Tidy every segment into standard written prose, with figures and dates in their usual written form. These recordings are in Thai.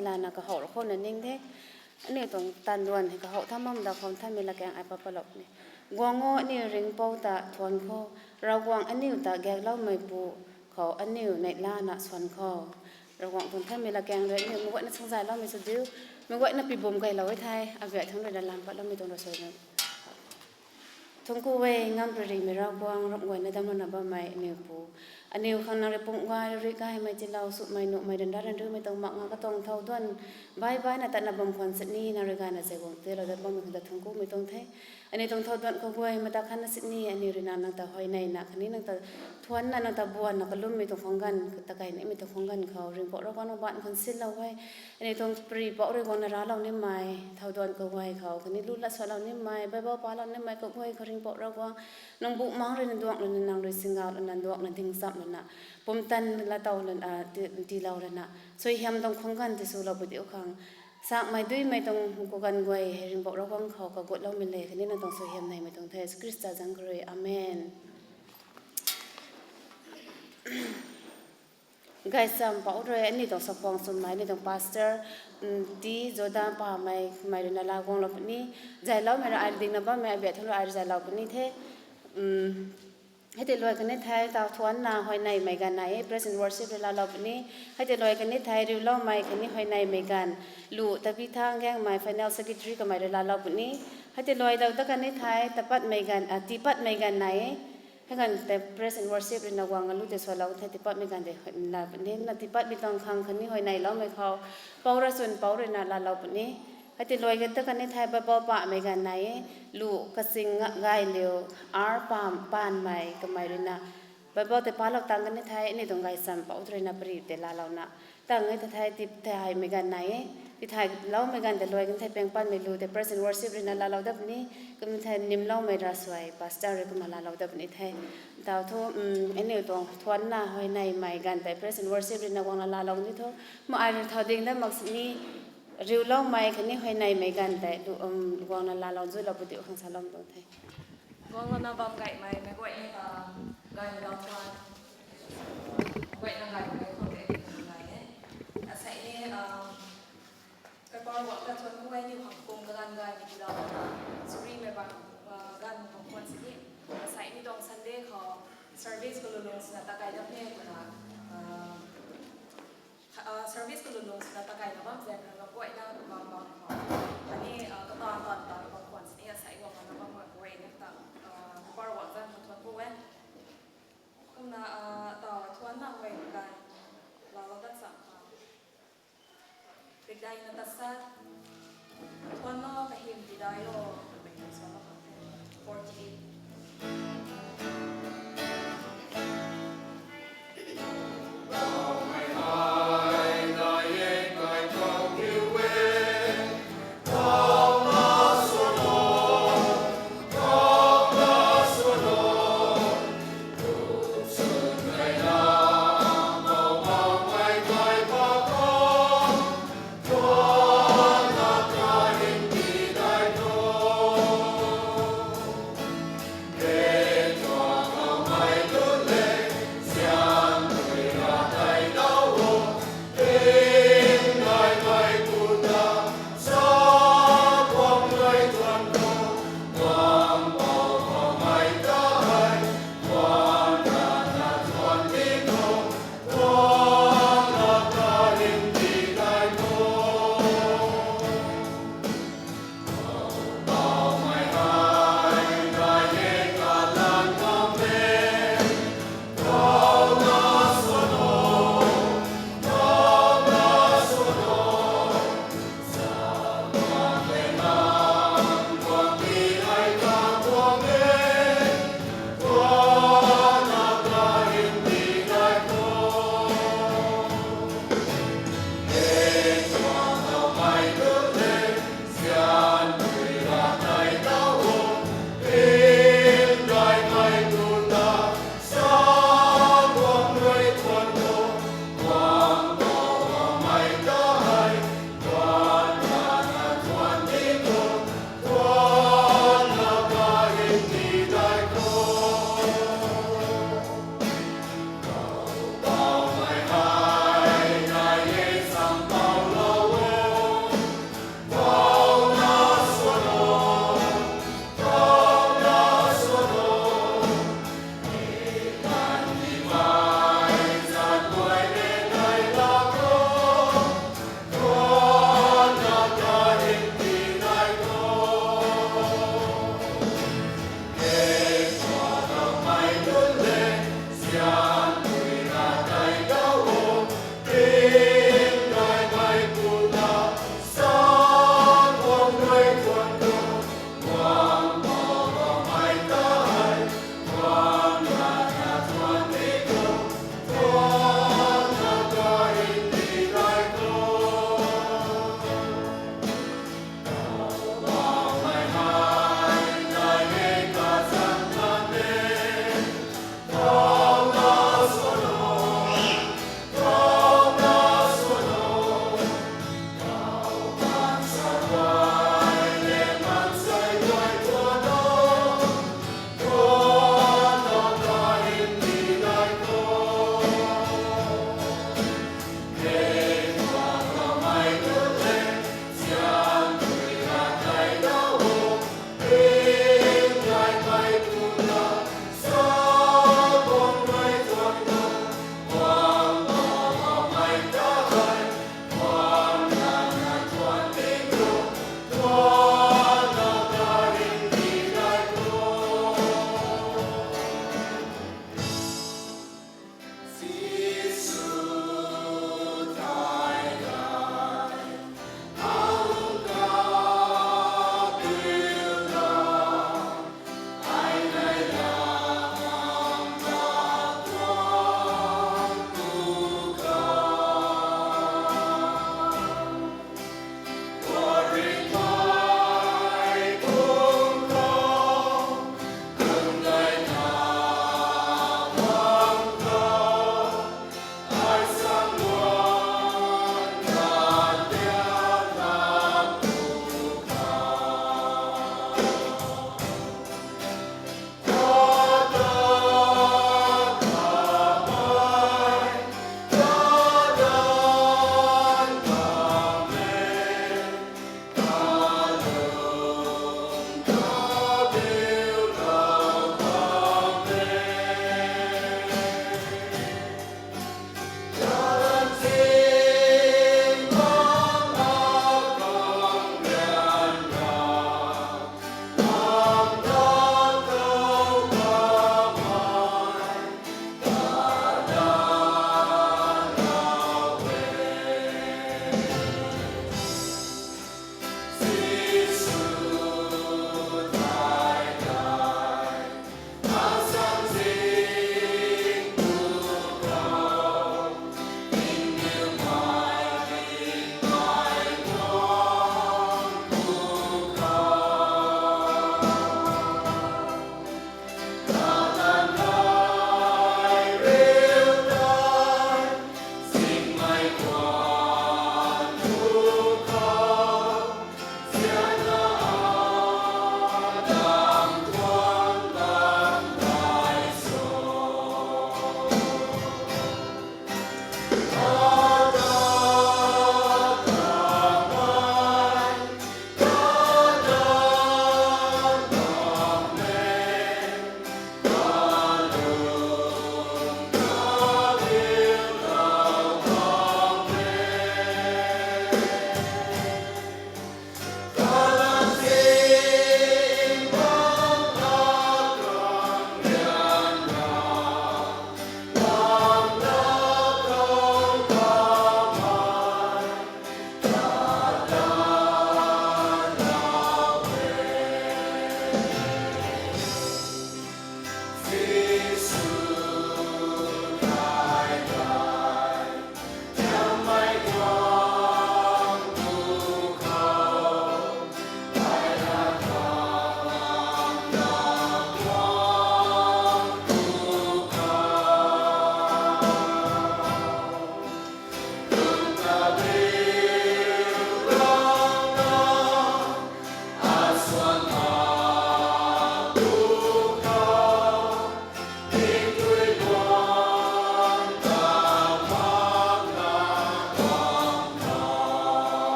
là nó có hậu khôn là ninh thếนี่ตรงตันดวนก็เขาทำมั่งดาวเขาทำมีละแกงไอปะปะหลบนี่กวางงอนี่ริงเป้าตาทวนเขาเรากวางอันนี้ตาแกงเล่าไม่ปูเขาอันนี้ในล่านะสวนเขาเรากวางคนทำมีละแกงเลยนี่มันว่าน่าสงสารเราไม่สุดดิ้วมันว่าน่าปีบ่มไก่เราไว้ไทยอาเวททั้งเรื่องลำปะเราไม่ต้องรอสวยนะทงกูเวงามปรีมีเรากวางรับงวยในดำนนบ่ไม่เนี่ยปูอันนี้ข้างในปุ่งวายริกายไม่จะเราสุดไม่หนุไม่ดันดารันหรือไม่ต้องมักงก็ต้องเท่าด้วนใบน่ะแต่นับบำควันสินี่นาริกาน่ะเสกวงเตเราได้บ่มีคนแต่ทงกูไม่ต้องเทอันนี้ต้องเท่าด้วนก็วยมาตาคันสินี่อันนี้รินานังตาหอยในนักอันนี้นังตาทวนนังตาบัวนักลุ่มไม่ต้องฟ้องกันตะไก่นี่ไม่ต้องฟ้องกันเขาเรื่องเพราะเราก็นบ้านคนสิ้นเราไว้อันนี้ต้องปรีเพราะเรื่องวันราเราเนี่ยไม่เท่าด้วนก็วยเขาคนนี้รู้ละสวเราเนี่ยไม่ใบบ่ปลาเราเนี่ยไม่ก็วยเขาเรื่องเพราะเราก็น้องบุมังเรื่องดวงเรื่องนางเรื่องสิงห์เรื่องดวงเรื่องทิ้งซับนั่นน่ะผมตันละเตาเรื่องตีเราเรื่องน่ะสวยเฮียมต้องฟ้องกันที่สุดเราไปเดียวครั้งสักไม่ด้วยไม่ต้องกูกันไว้ให้เรื่องบอกเราฟังเขาก็กดเราไม่เลยคนนี้เราต้องสวยเฮียมในไม่ต้องเทสคริสต์จังกรีอาเมนไกสัมปะอุเรอันนี้ต้องสักฟองสมัยนี่ต้องพาสเตอร์ที่จดานป่าไม่เรื่องลากงเราปนี้ใจเราไม่เราไอเด็กนับว่าไม่เบียดทั้งเราไอใจเราปนี้เท่ให้เตลอยกันในไทยตาวทวนนาหอยในไม่กันไหน present worship เวลาเราปนี้ให้เตลอยกันในไทยริวเล่าไม่กันนี่หอยในไม่กันลู่ตะพิทางแง่งไม่ final secretary ก็ไม่เวลาเราปนี้ให้เตลอยเราตะกันในไทยตะปัดไม่กันตีปัดไม่กันไหนให้กันแต่ present worship เรื่องวางกันรู้แต่ส่วนเราแต่ตีปัดไม่กันแต่เราปนี้นาตีปัดไม่ต้องคังคันนี้หอยในเราไม่เขาเป่าระส่วนเป่าเรื่องนาเราปนี้ให้ติดลอยกันตะกันในไทยไปบ่ปะไม่กันไหนลูกกระสิงไงเลี้ยวปามปานไม่ก็ไม่รู้นะไปบ่แต่ป้าเราตั้งกันในไทยนี่ต้องไงสัมปะอุตรนะปรีแต่ลาเรานะตั้งในไทยติดไทยไม่กันไหนที่ไทยเราไม่กันแต่ลอยกันไทยเพียงปั้นไม่รู้แต่ present worship เรื่องลาเราดับนี้ก็มีไทยนิ่มเราไม่รัสไว้ pastor เรื่องมาลาเราดับนี้ไทยดาวทุ่มอันนี้ตรงทวนหน้าหอยในไม่กันแต่ present worship เรื่องวางลาเรานี่ทุ่มเมื่อไอ้เราทอดิ้งได้มักสินี้ริวเล่าไม่คันนี้หอยในไม่กันแต่ดูวางลาเราจุดเราปฏิบัติของสารลมตรงไทยว างเราบำไก่ไม่กวยนี่ไก่เราทานกวยนั่งไก่ไม่คนเด็กนั่งไก่เนี่ยแต่ใส่นี่กระป๋องวัดกระชวนกวยนี่ของกรุงกระดานไก่ที่เราสุริไม่บางกันของคนสินี่ใส่นี่ตรงซันเดย์ของ service ก็ลุ้นสนับตะไก่ดับเนี่ยคนละservice ก็ลุ้นสนับตะไก่ดับบ้างแจ้งเรากวยนั่งบางของอันนี้ก็ตอนบางคนสินี่ใส่วางเราบางกวยเนี่ยต่างปอร์วังกันทวนกูเว้นก็น่าต่อทวนนั่งเวงกันเราได้สั่งติดได้นัตสัตทวนนอกกับหิมติดได้โลเป็นสองร้อย48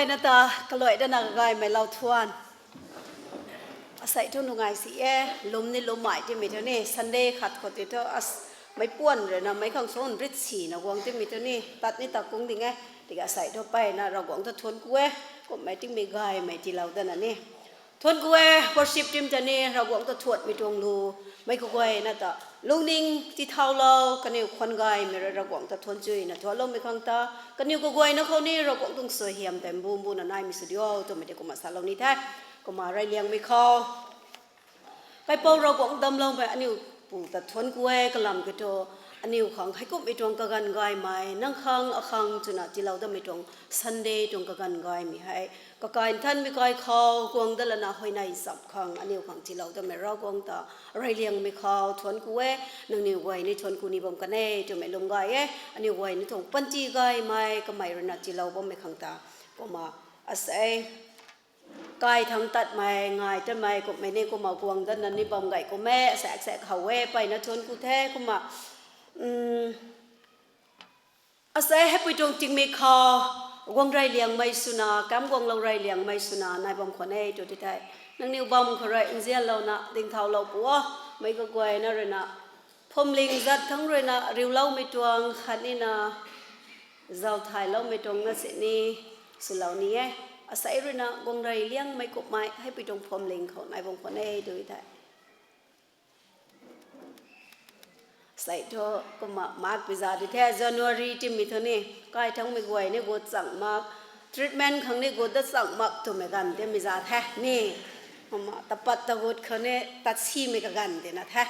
วยนะตากลอยด้านกายไม่เล่าทวนใส่ทุ่งงานสิลมนี่ลมใหม่ที่มีเท่านี้ซันเดย์ขัดคนที่เท่าไม่ป้วนเลยนะไม่ข้างโซนริดสีนะวงที่มีเท่านี้ตัดนี่ตัดกุ้งดิไงที่ก็ใส่ทั่วไปนะเราหวังจะทวนกุ้ยก็ไม่ติ้งไม่กายไม่ที่เราแต่นั่นนี่ทวนกุ้ยพอชิปจิมจะนี่เราหวังจะทวดไม่ตรงรูไม่กุ้ยนะตาลุงนิ่งที่เท้าเรากันนี่คนกายไม่เราหวังจะทวนจุยนะทวนลมไม่ข้างตากันนี่กุ้ยนะเขานี่เราหวังต้องสวยเหี่ยมแต่บูมบูนนายมีสุดยอดตัวไม่ได้กุมาสาเรานี่แท้ก็มาไรเลี้ยงไม่คอไปเป่าเราก็ดำลงไปอันนี้ปู่ตัดทวนกุ้ยกระลำก็โตอันนี้ของให้กุไม่ตรงกันกายไม่นั่งข้างข้างจุนะที่เราดำไม่ตรงซันเดย์ตรงกันกายมีให้ก็กายท่านไม่กายเขากวงดลนาหอยในสับข้างอันนี้ของที่เราดำไม่เรากวงตาไรเลี้ยงไม่เขาทวนกุ้ยนั่งนี่ไว้ในทวนกุ้นี่บ่มกันเน่จะไม่ลงกายอันนี้ไว้ในตรงปัญจีกายไม่ก็ไม่รนัดที่เราบ่ไม่ข้างตาก็มาอาศัยกายทั้งตัดไม้ง่ายต้นไม้ก็ไม่เนี่ยก็มากวงด้านนั้นนี่บอมไก่ก็แม่แสกเขาไปนะชนกูแท้ก็มาอาศัยให้ไปตรงจริงมีคอวงไรเลียงไม่สุนากำวงเราไรเลียงไม่สุนานายบอมคนเอ้จุดที่ไทยนั่งนิ้วบอมคนไรอินเดียเรานะดิ่งเท้าเราปัวไม่ก็กวยนะเรนะพมลิงจัดทั้งเรนะริวเล่าไม่ตวงขันนี่นะเจ้าไทยเล่าไม่ตรงนั่นสินี่สุเหล่านี้อาศัยเรื่องนะวงไรเลี้ยงไม่กบไม้ให้ไปตรงพรมลิงของนายบงคนเอ้ดูได้ใส่ท่อก็มาร์กพิซาที่แท้จันวารีที่มีเท่านี้ก็ให้ทั้งไม่กวยนี่กดสั่งมาร์กทรีทเมนต์ครั้งนี้กดได้สั่งมาร์กตัวไม่กันที่มีซาแท้นี่มาตะปัดตะกดเขาเนี่ยตัดซีไม่กันเดี๋ยวนะแท้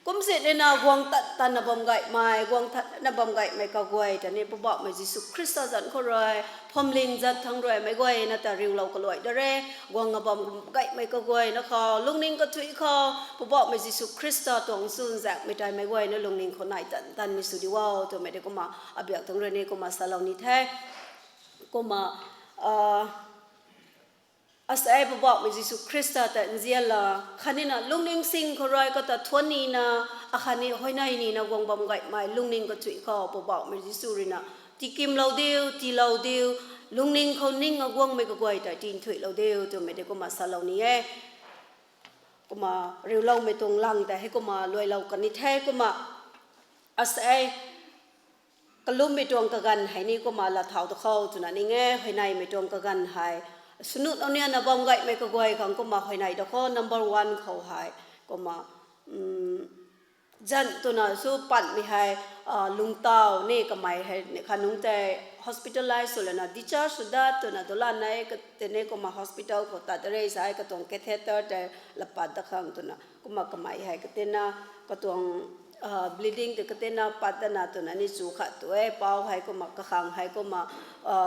กุมเสร็จเลยนะกวางตันนบอมไก่ไม้กวางนบอมไก่ไม่ก็กวยแต่นี่พอบอกไม่ยิสุคริสต์จันเขาเลยพมลิงจัดทั้งรวยไม่กวยนะแต่ริวเราก็รวยเด้อเร่กวางนบอมไก่ไม่ก็กวยนะคอลุงนิ่งก็ช่วยคอพอบอกไม่ยิสุคริสต์ตรงซุนแจกไม่ได้ไม่กวยนะลุงนิ่งคนไหนตันมีสุดีว่าตัวไม่ได้ก็มาอาเบียกทั้งเรื่องนี้ก็มาสลาวนิแท้ก็มาอาศัยพระบอกมิจิสุคริสต์แต่อินเดียละขันนี้นะลุงนิ่งสิงเขารอยก็แต่ทวนนี้นะอาขันนี้ห้อยในนี่นะวงบอมไก่ไม้ลุงนิ่งก็ช่วยเขาพระบอกมิจิสุรินะที่กิมเราเดียวที่เราเดียวลุงนิ่งเขานิ่งก็วงไม่ก็กวยแต่ที่ช่วยเราเดียวตัวไม่ได้ก็มาสลาวนี้ก็มาเร็วเราไม่ตรงลังแต่ให้ก็มารวยเรากันนี่แท้ก็มาอาศัยกลุ่มไม่ตรงกันให้นี่ก็มาละเท้าตะเข้าจุนันนี่ไงห้อยในไม่ตรงกันให้สนุกเอาเนี่ยนะบอมไก่ไม่ก็กวยขังก็มาหอยในแต่ก็ number one เขาหายก็มาจันตัวน่ะสู้ปั่นไม่ให้ลุงเต้านี่ก็ไม่ให้ขนุนแต่ hospitalize สุดแล้วนะดิชาร์สุดาตัวน่ะตัวละไหนก็แต่เนี่ยก็มา hospital เขาตัดอะไรใส่ก็ต้อง catheter แต่ละปัดตะขังตัวน่ะก็มาก็ไม่ให้ก็แต่น่ะก็ต้องbleeding แต่ก็เต้นน่ะปัดแต่น่ะตัวนั้นนี่สู้ขัดตัวเป้าให้ก็มากระขังให้ก็มา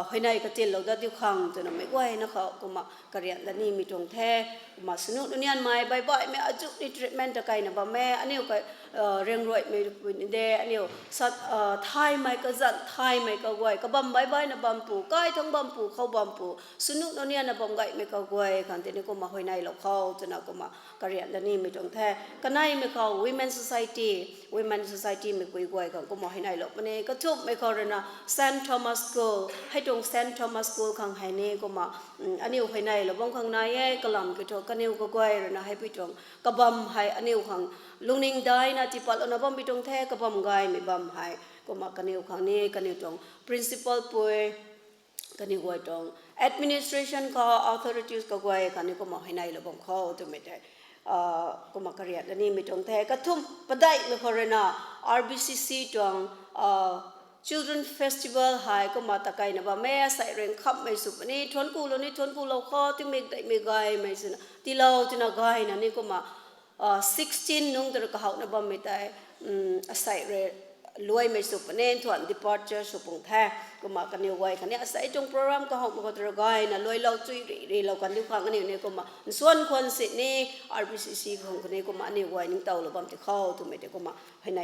หอยในก็เจนเราได้ที่ขังตัวนั้นไม่ไหวนะเขาก็มากระเรียนแต่นี่มีตรงแท้มาสนุกเนี่ยไม่บ่อยๆไม่อาจุนี่ treatment ตะไคร้นะบ่แม่อันนี้ก็เรียงรวยไม่เดอันนี้สัตไทยไม่ก็จัดไทยไม่ก็ไหวก็บ่บ่อยๆนะบ่ปูก้อยทั้งบ่ปูเขาบ่ปูสนุกเนี่ยนะบ่ไก่ไม่ก็ไหวกันแต่นี่ก็มาหอยในเราเขาตัวนั้นก็มากระเรียนแต่นี่มีตรงแท้ก็ในไม่เขา women society women society ไม่คุยกวยกันก็มาให้ในหลบมันเองก็ทุบไม่เขาเลยนะ Saint Thomas School ให้ตรง Saint Thomas School ข้างให้นี่ก็มาอันนี้ให้ในหลบบางข้างในก็ลำก็ถูกกันนิ้วก็กวยเลยนะให้ไปตรงกระบำให้อันนี้ข้างลุงนิ่งได้นะที่ปัดอันนั้นบำไปตรงแท้กระบำไงไม่บำให้ก็มากันนิ้วข้างนี้กันนิ้วตรง principal ป่วยกันนิ้วกวยตรง administration ก็ authorities ก็กวยกันนิ้วก็มาให้ในหลบบางเขาตัวไม่ได้ก็มากระเรียนแล้วนี่มีตรงแท้ก็ทุ่มประได้ไม่พอเลยนะ RBCC ตรง Children Festival หายก็มาตะไกนะว่าแม่ใส่เร่งขับไม่สุกนี่ทวนกูแล้วนี่ทวนกูเราข้อที่ไม่ได้ไม่ไกลไม่สินะที่เราที่น่าไกลนะนี่ก็มา16นุ่งตระเขานะบ่ไม่ได้ใส่เร่รวยไม่สุกนี่ทวน departure สุกงแท้ก็มากันอยู่ไว้คันนี้ใส่จงโปรแกรมก็หกมาก็ตระไกนะรวยเราจุยรีเรากันทุกครั้งอันนี้นี่ก็มาส่วนคนสินี่ RBCC ของคนนี้ก็มานี่ไว้นิ่งเต่าเราบ่มจะเข้าถูกไหมเด็กก็มาภายใน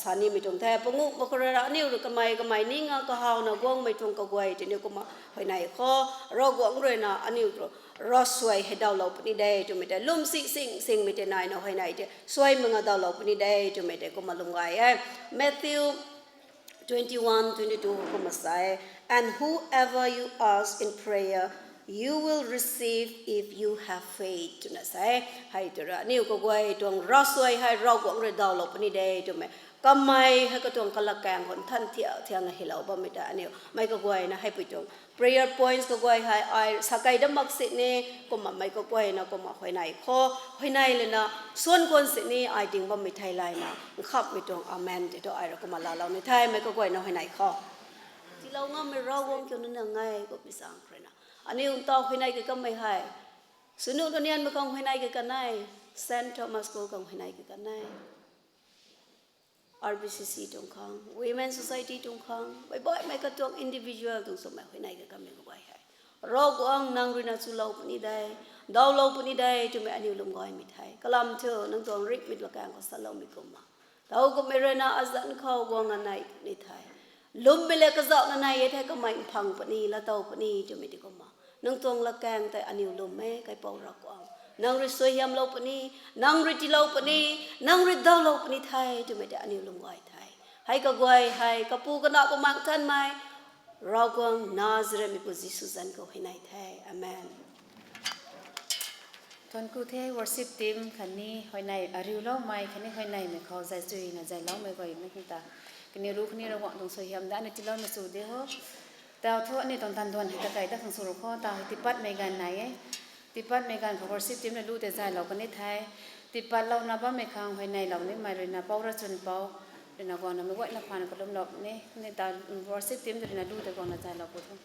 สถานีไม่ตรงแท้ปงุมาคนละนี่หรือก็ไม่นิ่งก็เฮานะกวงไม่ตรงก็ไว้ทีนี้ก็มาภายในข้อรอกวงเลยนะอันนี้รอสวยให้ดาวเราปนิได้ถูกไหมเด็กลุ่มสิ่งไม่ได้นายเนาะภายในเด็กสวยมึงดาวเราปนิได้ถูกไหมเด็กก็มาลงไว้Matthew 21, 22 ก็มาใส่ and whoever you ask in prayer you will receive if you have faith จุนะใส่ให้ตัวละนิ้วก็ไว้ตรงรัสไว้ให้เราก็เราดาวลบนี่ได้จุไหมก็ไม่ให้ก็ตรงกละแกงคนท่านเที่ยงให้เราบ่ไม่ได้นิ้วไม่ก็ไว้นะให้ไปตรง prayer points ก็ไว้ให้ไอ้สักไก่ดมักสินี่ก็มาไม่ก็ไว้นะก็มาไว้ไหนข้อไว้ไหนเลยนะส่วนคนสินี่ไอ้ดิ่งบ่ไม่ไทยไรนะขับไปตรงอาเมนที่ตัวไอ้เราก็มาลาเราในไทยไม่ก็ไว้นะไว้ไหนข้อที่เราง่ไม่เราวงจนนั้นยังไงก็ไปสร้างใครนะอันนี้อุ้งตอกไว้ไหนก็ไม่ให้สนุกตัวนี้มันก็ไว้ไหนกันไหนเซนต์โทมัสก็ไว้ไหนกันไหนRBCC ตรงข้าง Women Society ตรงข้างบ่อยๆไม่ก็ตรง individual ตรงสมัยไว้ไหนก็ไม่ก็ไว้ให้เราก็อังนั่งรินาสุเราปนิได้ดาวเราปนิได้จุไม่อันนี้ลงก้อยไม่ไทยกลำเธอนั่งตรงริกมิดละกันก็สลามิกุมาเราก็ไม่เรน่าอาจารย์เขาวงอันไหนในไทยลุมไปเลยก็จะอันไหนไทยก็ไม่พังปนิละเตาปนิจุไม่ได้ก็มานั่งตรงละกันแต่อันนี้ลุมไม่ก็เป่ารักอังนางริสวยยามเราปนีนางริจิเราปนีนางริดาวเราปนีไทยจะไม่ได้อันนี้ลงไว้ไทยให้ก็ไว้ให้ก็ปูก็นักก็มักท่านไหมเราก็นาซเรมิปุจิสุจันก็ให้ในไทยอาเมนตอนกูเท worship team คันนี้หอยในอาริวเล่าไม่คันนี้หอยในไม่เขาใจจุยนะใจเล่าไม่ก่อยไม่คิดตาคันนี้รู้คันนี้เราหวังตรงสวยยามได้ในที่เราไม่สู้เดียวแต่เอาโทษนี่ตอนทันทวนให้ตะไก่ตะขังสุรข้อตาติปัดไม่กันไหนติปัดไม่กันเขา worship team เนี่ยรู้แต่ใจเราคนนี้ไทยติปัดเรานับว่าไม่ค้างหอยในเราเนี่ยไม่เลยนะเป้าระชนเป้าเดี๋ยวนะก่อนนะไม่ไหวนักพานก็ล้มหลบนี่ในตา worship team เดี๋ยวนะรู้แต่ก่อนนะใจเราพูดถึง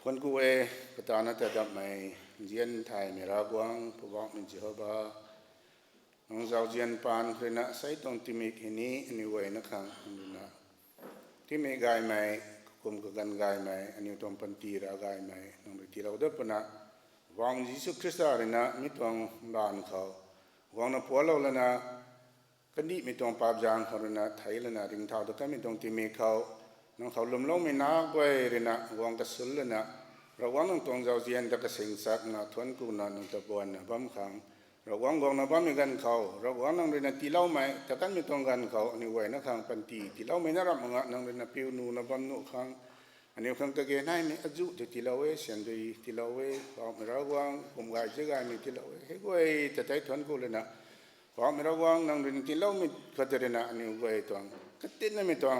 คนกูก็ตอนนั้นแต่ดับไม่เจียนไทยไม่รักวังผู้บอกมันจะเขาบ้าน้องสาวเจียนปานคือนะใส่ตรงที่มีแค่นี้อันนี้ไว้นะครับดูนะที่มีกายไหมคุมกันกายไหมอันนี้ตรงปันตีระกายไหมน้องไปตีเราเด็บปนะวังยิสุคริสต์อะไรนะมิตรวังบ้านเขาวังนับพัวเราเลยนะกันดีมิตรวังปาบจางเขาเลยนะไทยเลยนะถึงเท่าแต่ก็มิตรวังที่มีเขาน้องเขาล้มลงไม่นักไว้เลยนะวังกระสุนเลยนะระวังน้องตรงเจ้าเจียนตะกสิงสักนะทวนกูนะน้องตะบวนนะบ้ามขัง เราหวังกองนับมีกันเขาเราหวังนั่งเรียนตีเล่าไหมแต่กันไม่ต้องกันเขาอันนี้ไว้นะครั้งปันตีตีเล่าไม่น่ารับมึงอ่ะนั่งเรียนพิวนูนับนุครั้งอันนี้ครั้งตะเกียนให้ไม่อาจุตีเล่าเวเสียงดีตีเล่าเวบอกไม่เราหวังผมกายเจ้ากันนี่ตีเล่าเวเฮ้ยกูจะใจทวนกูเลยนะบอกไม่เราหวังนั่งเรียนตีเล่าไม่ก็จะเรียนอันนี้กูต้องก็ติดนั่นไม่ต้อง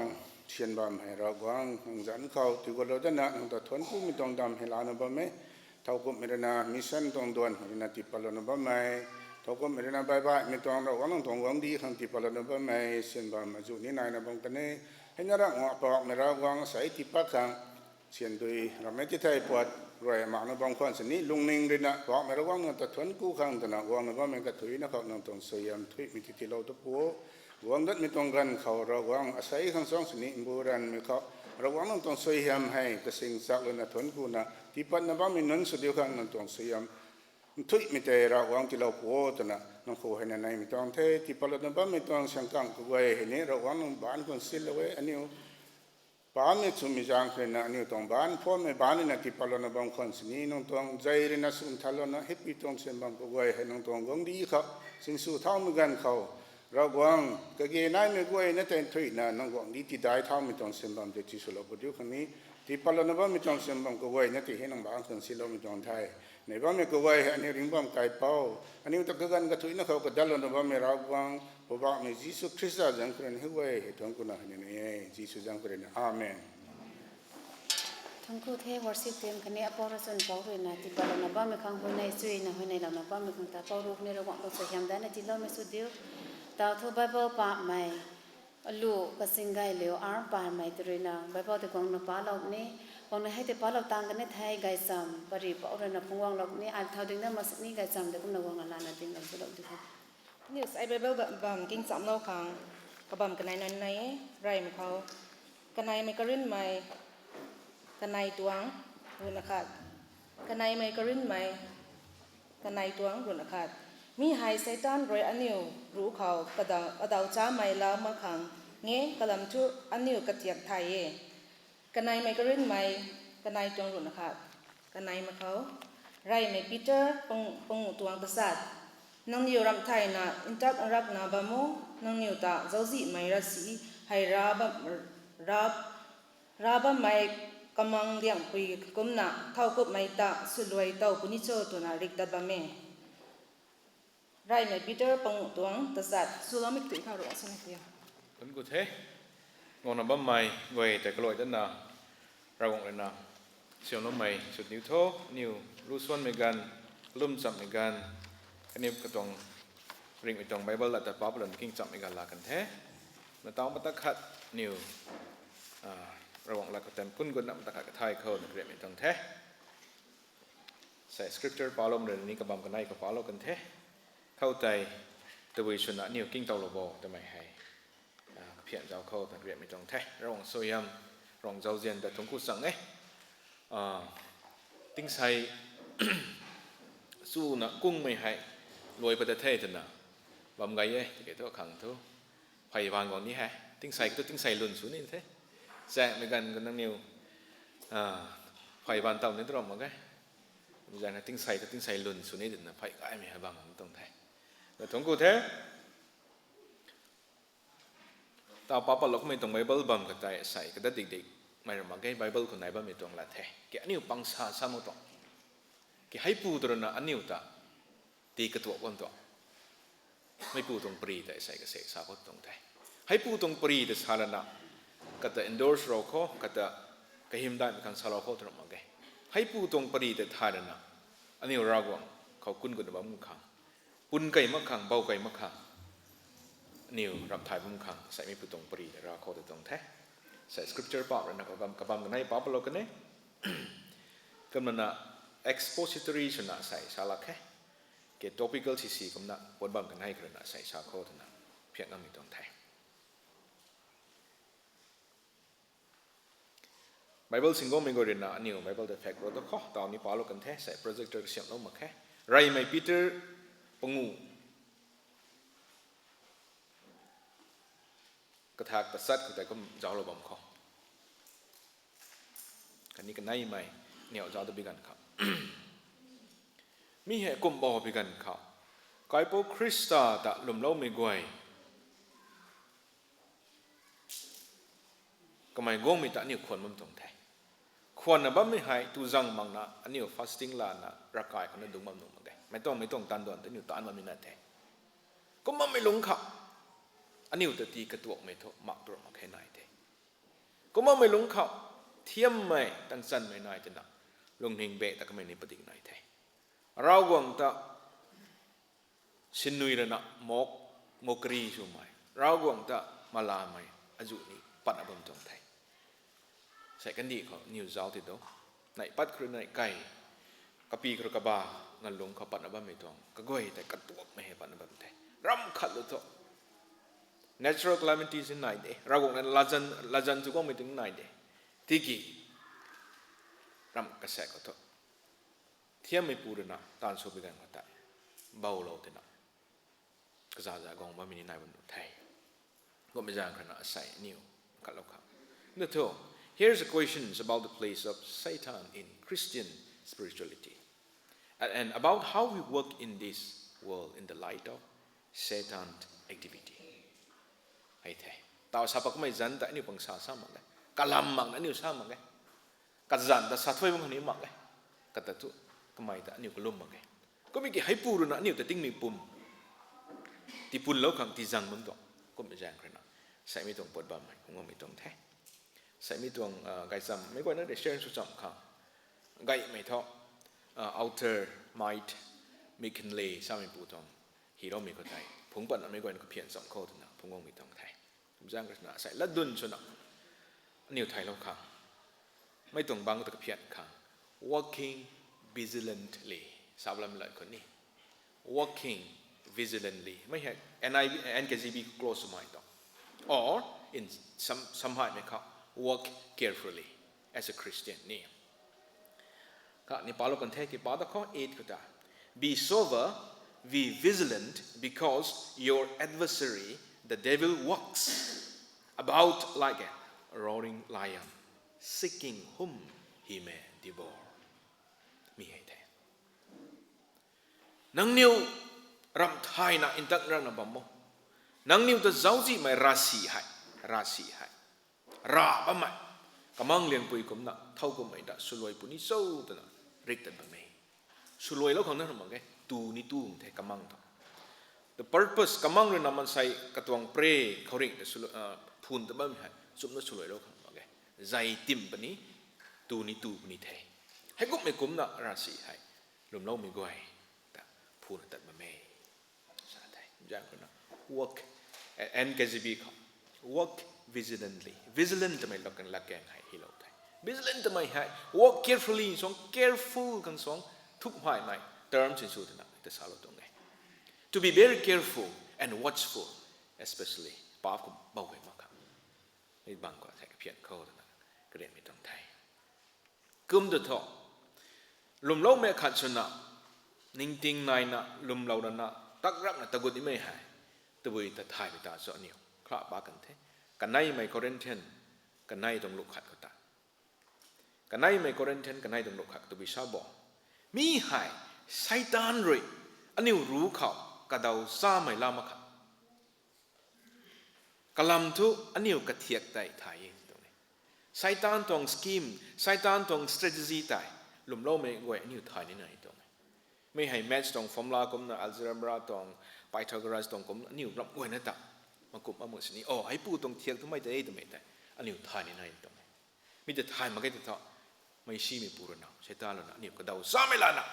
เชียนบามให้เราหวังนั่งจันเขาที่กูเราจะนะนั่งแต่ทวนกูไม่ต้องดำให้ลานะบ้าไหมเท่ากับไม่ได้นะมิชชั่นต้องด่วนไม่ได้ติดปลานะบ้าไหมเท่ากับไม่ได้นะบายบายไม่ต้องเราหวังต้องหวังดีขังติดปลานะบ้าไหมเชียนบามมาจุนี่นายนะบังกันเนี่ยให้น่ารักงอปอกไม่เราหวังใส่ติดปากขังเชียนโดยเราไม่จะไทยปวดรอยหมากนะบางคนสนิลุงนิ่งเลยนะบอกไม่เราหวังนั่งแต่ทวนกูขังแต่นะหวังนะบ้าไม่กระถุยนะครับนั่งต้องสยามถุยมีที่เราตะปูหวังดัดไม่ต้องกันเขาเราหวังอาศัยขังสองสนิโบราณไม่เขาเราหวังนั่งต้องสยามให้กระสิงสักเลยนะทวนกูนะที่ปัจจุบันมีนั่นสุดเดียวกันนั่งต้องสยามทุยไม่ได้เราหวังที่เราปวดนะน้องโคให้ในไม่ต้องเทที่ปัจจุบันไม่ต้องสังกังกูไว้เห็นนี่เราหวังนั่งบ้านคนสิลไว้อันนี้บ้านเนี่ยชุมจางเลยนะอันนี้ต้องบ้านพ่อแม่บ้านนี่นะที่ปัจจุบันคนสินี่น้องต้องใจเรนะสุนทรนะเฮปปี้ต้องเส้นบางกูไว้ให้น้องต้องหวังดีเขาสิ่งสู้เท่าเหมือนกันเขาเราหวังก็เกณฑ์นายไม่กูไว้นั่นแต่ทุยนะน้องหวังดีที่ได้เท่าไม่ต้องเส้นบางเด็กที่สุดเราพูดอยู่คนนี้ที่ปัจจุบันไม่ต้องเส้นบางกูไว้นั่นที่ให้น้องบ้านคนสิเราไม่ต้องไทยในบ้านไม่กูไว้อันนี้ริมบ้านไก่เป้าอันนี้ตะกันก็ทุยนะเขาก็ดัลลนบ้านไม่เราหวังพระบาทมียิสุคริสต์จังคนนี้ไว้ให้ทุกคนนะนี่ยิสุจังคนนี้อาเมนทั้งคู่เทวอร์สิเต็มคันนี้อปอร์สันเป้าด้วยนะที่บ้านเราบ้านไม่คังคนในสุยนะคนในเราบ้านไม่คังตาเป้ารูปในระหว่างเราสยามได้นะที่เราไม่สุดเดียวตาทั่วไบเบิลปะไม่ลูกก็สิงไกเหลวอาร์ปะไม่ตัวนะไบเบิลแต่กองนับปะเราเนี่ยกองในให้แต่ปะเราต่างกันในไทยไกซัมปริปะเรานับพวงเราเนี่ยอันเท่าดึงนั้นมาสินี่ไกซัมแต่ก็นับวงอะไรนั่นดึงเราจะเราดูครับ News ai Bible bam king sam lo khang ka bam kanai nan nai rai ma khau kanai mai karin mai kanai tuang run akhat kanai mai karin mai kanai tuang run akhat mi hai satan roi aniu ru khau kadau cha mai la ma khang nge kalam chu aniu katiak thai ye kanai mai karin mai kanai tuang run akhat kanai ma khau rai mai Peter pong tuang tasat nang niu ram thai na intak rak na bamo nang niu ta zozi mai ra si hai raba mai kamang liang pui kumna thau kup mai ta suloi tau puni cho tu na rik ta ba me rai mai Peter pong tuang tasat sulamik tu khau ro san tia Tuấn cụ thế ngon là bấm mày về tại cái loại đất nào ra gọng lại nào siêu nó mày sụt níu thô níu lu xuân mày gan lum chậm mày gan cái niệm cái tông ring cái tông Bible là tập báo lần kinh chậm mày gan là cần thế mà tao bắt tắc khát níu ra gọng là cái tem quân quân nằm tắc khát cái thai khâu được mày tông thếใส่ scripture ปาลมเรื่องนี้กับบำกันได้กับปาลมกันเทเข้าใจตัววิชุนะนิวกิ้งตอลโบแต่ไม่ให้เพียงเจ้าเข้าแต่เรียนไม่ตรงเทระหว่างโซยมรองเจ้าเจียนแต่ทงกุสังติ้งใส่ สู้นะกุ้งไม่ให้รวยประเทศนะบำไงเอ้ที่เกิดตัวขังทุไผ่วานก่อนนี้ฮะติ้งใส่ก็ติ้งใส่หลุนสูนี่เทแซ่ไม่กันกันนั่งนิวไผ่วานเต่านี่ตรงมั้งไงgiờ là tiếng say lùn xuống đây là phải cái mình hay bằng tổng thể rồi thống cụ thế tao papa lúc mình tổng Bible bằng cái tay say cái đất địch mày mà cái Bible của này bao mình tổng là thế cái anh yêu bằng sa một tổng cái hay pu đó là anh yêu ta thì cái tuổi quan trọng mấy pu tổng pri tại say cái say sa có tổng thể hay pu tổng pri thì sao là nào cái ta endorse rồi khó cái hiểm đại mình càng sao khó thôi mà cáiให้ผู้ตรงปรีแต่ทานนะอันนี้รากวังเขาคุ้นกันแบบมุขขังปุ่นไก่มะขังเบาไก่มะขังนิวรับถ่ายมุขขังใส่ไม่ผู้ตรงปรีแต่ราเขาแต่ตรงแท้ใส่ scripture ปั๊บแล้วนะกับบางกันให้ปั๊บเรากันเนี่ยกำลังนะ expository ชนะใส่ชาลักแค่เกี่ยว topical สี่กำลังบนบางกันให้กันนะใส่ชาเขาแต่นะเพียงนั้นมีตรงแท้Bible single mình gọi đến là nhiều Bible the fact rồi đó khó tao ní bảo lo cần thế sẽ projector xem nó mà khác Ray mày Peter bông ngủ cái thạc cái sắt cái có giáo lo bầm khó cái này cái này mày nhiều giáo được bị gần khó mi hệ cùng bò bị gần khó cái bộ Christa ta lùm lâu mi quay cái mày gom mi ta nhiều khuôn mâm tông thay khuôn là bấm mi hay tu răng mang na anh nhiều fasting là na rakai còn nó đúng mâm đúng cái mấy tông tan đoàn tới nhiều tan mà mi na thay có mâm mi lúng khạo anh nhiều tự ti cái tuộc mi thôi mặc đồ mặc cái này thế có mâm mi lúng khạo thiêm mày tăng sân mày này chân nào lùng hình bệ ta cái mày này bất định này thế rau quăng ta xin nuôi ra nọ mok ri su mai rau quăng ta mala mai azu ni pat abam tong thai sai kan di ko new giáo thì đó này pat kru này kai kapi kru ka ba ngal lung ka pat abam mi tong ka goi ta ka tuak me he pat abam thai ram khat lo to natural calamities in nai de rau quăng lajan chu ko mi ting nai de tiki ram ka sai ko to thiam mi pu na tan so bi gan ko ta bao lo te na ka za gong ba mi ni nai ban thai ko me jang khana sai new ka lo kha no to here's a questions about the place of Satan in Christian spirituality and about how we work in this world in the light of Satan's activity ai the tao sa pa ko mai zan ta ni pang sa ma ga kalam mang na ni sa ma ga ka zan da sa thoi mang ni ma ga ka ta tu ka mai ta ni ko lum ma ga ko mi ki hai pu ru na ni ta ting mi pum ti pun lo khang ti jang mun to ko me jang khana sai mi tong pot ba mai ko mi tong the sai mi tong gai sam mấy quan nó để share su chom khang gai mai tho outer might mi kan le sa mi pu tong hi ro mi ko tai phung pan mấy quan ko phian som kho tu na phung mi tong thai jang khana sai la dun chu na niu thai lo khang mai tong bang ta phian khang walking vigilantly sablam lạiคนนี้ walking vigilantly ไม่ใช่ NKJV close to my dog or in some high ไม่เขา walk carefully as a Christian นี่ก็นี่ปาโลกันเทกิปาตะข้อ8ก็ได้ be sober be vigilant because your adversary the devil walks about like a roaring lion seeking whom he may devour มีให้แท้นังนิวรำไทยนะอินทักรังนะบัมโมนังนิวตะเจ้าจีไม่ราศีให้ราบะไม่กำลังเลี้ยงปุยกุมนะเท่ากุมไม่ได้สุรวยปุนิโซ่ตัวนะริกตันบะไม่สุรวยแล้วของนั่นมันไงตูนี่ตูงเทกำลังทำ the purpose กำลังเรื่องนั้นมันใส่กระตวงเปรย์เขาเรียกแต่สุรพูนแต่บ้าไม่ให้สุดนั้นสุรวยแล้วของมันไงใจติ่มปนี้ตูนี่ตูปนี้เทให้กุมไม่กุมนะราศีให้ลมเล่าไม่ก่อยแต่พูนแต่บะไม่สาธุอย่างนั้น work NKJV เขา work vigilantly vigilant ทำไมเรากันละแกงให้ที่เราไทย vigilant ทำไมให้ walk carefully สอง careful กันสองทุกหายในเติมสินสูตรนะแต่สาวเราตรงไหน to be very careful and watchful especially ป้าผมเบาไปมากครับไม่บางกว่าใส่เพียนเข้าตัวนะกระเด็นไม่ต้องไทยกุมตัวทอลมเล่าไม่ขัดชนะนิ่งติงนายนะลมเราดันนะตักรักนะตะกุดนี่ไม่หายตะบุยตะไทยไปตาสอนนิวคลาบากันเทกันในไม่คอเรนเทนกันในตรงลุกขัดก็ตากันในไม่คอเรนเทนกันในตรงลุกขัดตะบุยชาบอกมีหายไซตานเลยอันนี้รู้เขากระดาวซาไม่ลามาขัดกลัมทุอันนี้กระเทียกไตไทยตรงนี้ไซตานตรงสกีมไซตานตรง strategy ไตลุมเล่าไม่ไหวอันนี้ไทยนี่ไหนตรงนี้ไม่ให้แมทช์ตรงฟอร์มูลากุมนะอัลเจบราตรงไพทาโกรัสตรงกุมอันนี้รับไหวนะตามากลุ่มมาหมดสินี่โอ้ไอ้ปูตรงเทียงทำไมจะได้ตรงไหนอันนี้ทายนี่ตรงไหนมีแต่ทายมาแค่ตัวไม่ชี้มีปูรณะใช่ตาแล้วนะนี่ก็ดาวสามเวลานะ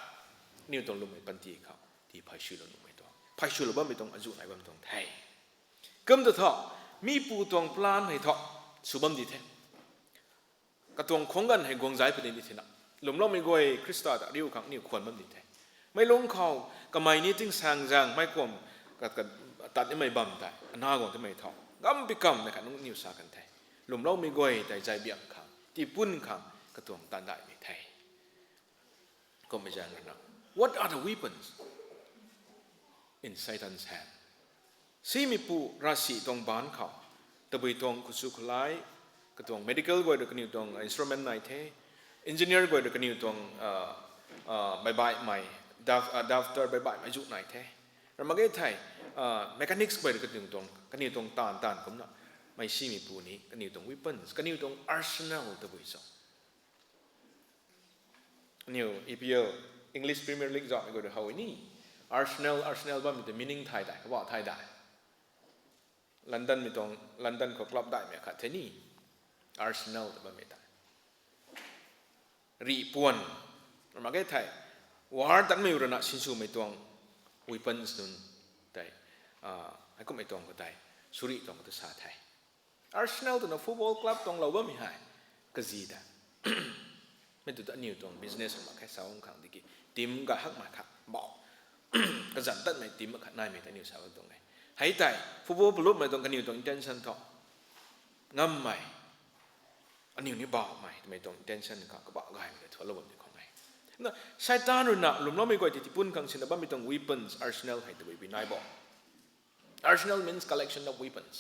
นี่ตรงลงไปปันทีเขาที่พายชูลงไปตรงพายชูลบ้าไม่ตรงอายุไหนบ้างตรงไทยก็มันตัวมีปูตรงปลานให้ทอสุบัมดีแท้กระตรงคงกันให้กวงใจเป็นดีแท้นะหลุมล้อมไม่กวยคริสต์ตะริ้วขังนี่ควรบัมดีแท้ไม่ลงเขาก็ไม่นี่จึงสร้างจางไม่กลมกับตัดนี่ไม่บัมได้หน้าของที่ไม่ทองกัมปิกัมนะครับนุ่งนิวสากันไทยหลุมเราไม่กวยแต่ใจเบี่ยงขังที่ปุ่นขังกระตวงตันได้ไม่ไทยก็ไม่ใช่นะ What are the weapons in Satan's hand ซีมีปูราศีตรงบ้านเขาตะบุยตรงกุศลไลกระตวง medical กวยเด็กนิวตรง instrument ไหนเท engineer กวยเด็กนิวตรงใบใหม่ดัฟเตอร์ใบใหม่อายุไหนเท เรามาเกิดไทยเมคานิกส์ไปก็ถึงตรงกันอยู่ตรงตานผมนะไม่ใช่มีปูนี้กันอยู่ตรงวิปเปิลกันอยู่ตรงอาร์เซนอลตัวบุยสองนิว EPL English Premier League จอดก็เดี๋ยวเขาไอ้นี่ Arsenal บ้างมีแต่ meaning ไทยได้เขาบอกไทยได้ลอนดอนมีตรงลอนดอนเขาคลับได้ไหมครับเทนี่ Arsenal แต่บ้างไม่ได้รีปวนเรามาเกิดไทยวาร์ตันไม่รู้นะชินซูไม่ตรง weapons นั่นได้ไอ้ก็ไม่ตรงก็ได้สุริตรงก็ตัวสาไทย Arsenal ตัวนั้นฟุตบอลคลับตรงเราบ้างไม่หายก็จีได้ไม่ตัวนิวตรง business มาแค่สาวขังดีกี่ทีมก็หักมาครับบอกก็จันตัดไม่ทีมมาขัดนายไม่แต่นิวสาวตรงไหนให้แต่ฟุตบอลปลุกไม่ตรงกันนิวตรง intention ทองำไม่อันนิวนี่บอกไม่ตรง intention ก็บอกง่ายไม่ได้ทั่วโลกนี่ของไงนะใช้ตาหรือหนักลุมล้อไม่ก่อยที่ปุ่นขังสินะบ้างไม่ตรง weapons Arsenal ให้ตัววินัยบอก Arsenal means collection of weapons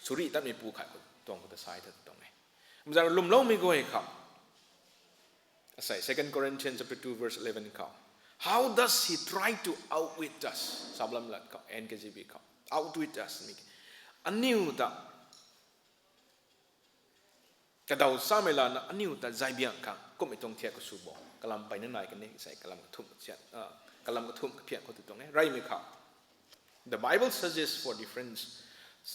สุริตัดไม่ปูขัดตรงกับตัวซ้ายตรงไหนมันจะลุมล้อไม่ก่อยครับใส่ 2 Corinthians chapter 2 verse 11 ครับ How does he try to outwit us สามลำหลักครับ NKJV ครับ outwit us นี่อันนี้อุตะกระดาษสามเวลานะอันนี้อุตะใจเบี่ยงครับก็ไม่ต้องเทียบกับสูบบอกกลัมไปนั่นไหนกันนี่ใส่กลัมกระทุ่มเสียกลัมกระทุ่มเพียงคนตรงนี้ไรไม่ครับ The Bible suggests for difference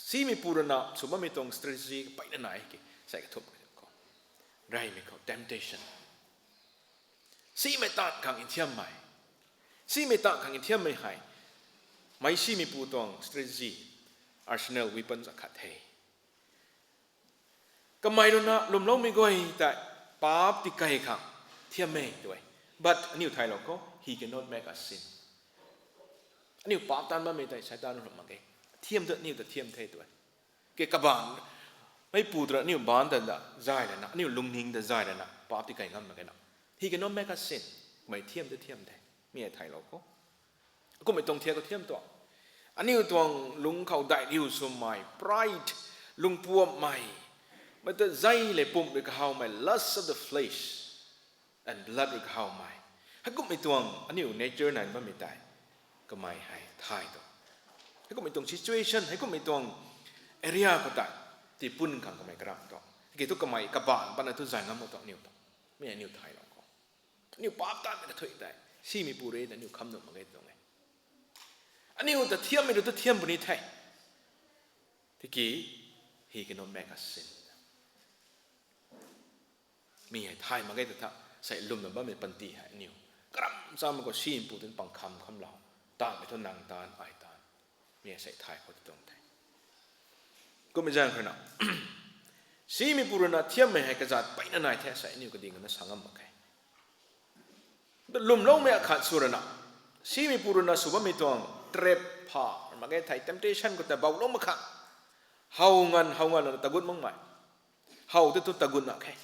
ซีมีปูรณะสมมติไม่ตรง strategy ไปนั่นไหนกันใส่กระทุ่มไรไม่ครับ temptation ซีไม่ตัดขังอินเทียมใหม่ซีไม่ตัดขังอินเทียมไม่หายไม่ซีมีปูตรง strategy Arsenal weapons ขัดเทก็ไม่รู้นะลมล้มไม่ก่อยแต่ป๊าบติไกขังเทียมไม่ด้วย but อันนี้ไทยเราก็ he cannot make us sin อันนี้ป๊าบตันบ้าไม่ได้ใช้ตาหนุ่มมาเกเทียมตัวนี้แต่เทียมเทด้วยเกกบานไม่ปูตัวนี้บานแต่ละใจเลยนะอันนี้ลุงหิงแต่ใจเลยนะป๊าบติไกงั้นมาเกนะHe cannot make us sin ไม่เทียมจะเทียมได้มีไทยเราก็ไม่ต้องเทียมก็เทียมตัวอันนี้ตัวลุงเขาได้ดิวสมัย pride ลุงพวมใหม่มันจะใจเลยปุ่มไปกับเขาใหม่ lust of the flesh and blood ไปกับเขาใหม่ถ้าก็ไม่ตัวอันนี้ nature นั้นมันไม่ได้ก็ไม่ให้ไทยตัวถ้าก็ไม่ตรง situation ให้ก็ไม่ตรง area ก็ได้ที่ปุ่นขังก็ไม่กระไรตัวที่ทุกก็ไม่กระบาลปัญหาทุกอย่างงั้นหมดตัวนิวตัวไม่ใช่นิวไทยเรานิวป๊าบตันไม่ได้ถอยได้ซีมีปูเรแต่นิวคำหนึ่งมาเกิดตรงไหนอันนี้อุตเทียมไม่รู้ตัวเทียมบนนี้ไทยที่กี้ he cannot make us sin มีไอ้ไทยมาเกิดแต่ใส่ลุมแต่บ้าไม่ปันตีให้นิวกรัมซ้ำมันก็ซีมปูถึงปังคำเราตานไปทนนางตานไอตานมีไอ้ใส่ไทยเขาตรงไทยก็ไม่ใช่ขนาดซีมีปูรณะเทียมไม่ให้กระจัดไปนั่นนายแท้ใส่นิวก็ดิ่งกันนะสังกัมมาไงลุมล้มไม่ขาดสุรนะซีมีปูรณะสุบไม่ต้องเทรปพามาเกิดไทย temptation ก็แต่เบาล้มมาขาดเฮางันตะกุนมั่งไหมเฮาที่ตัวตะกุนนะแค่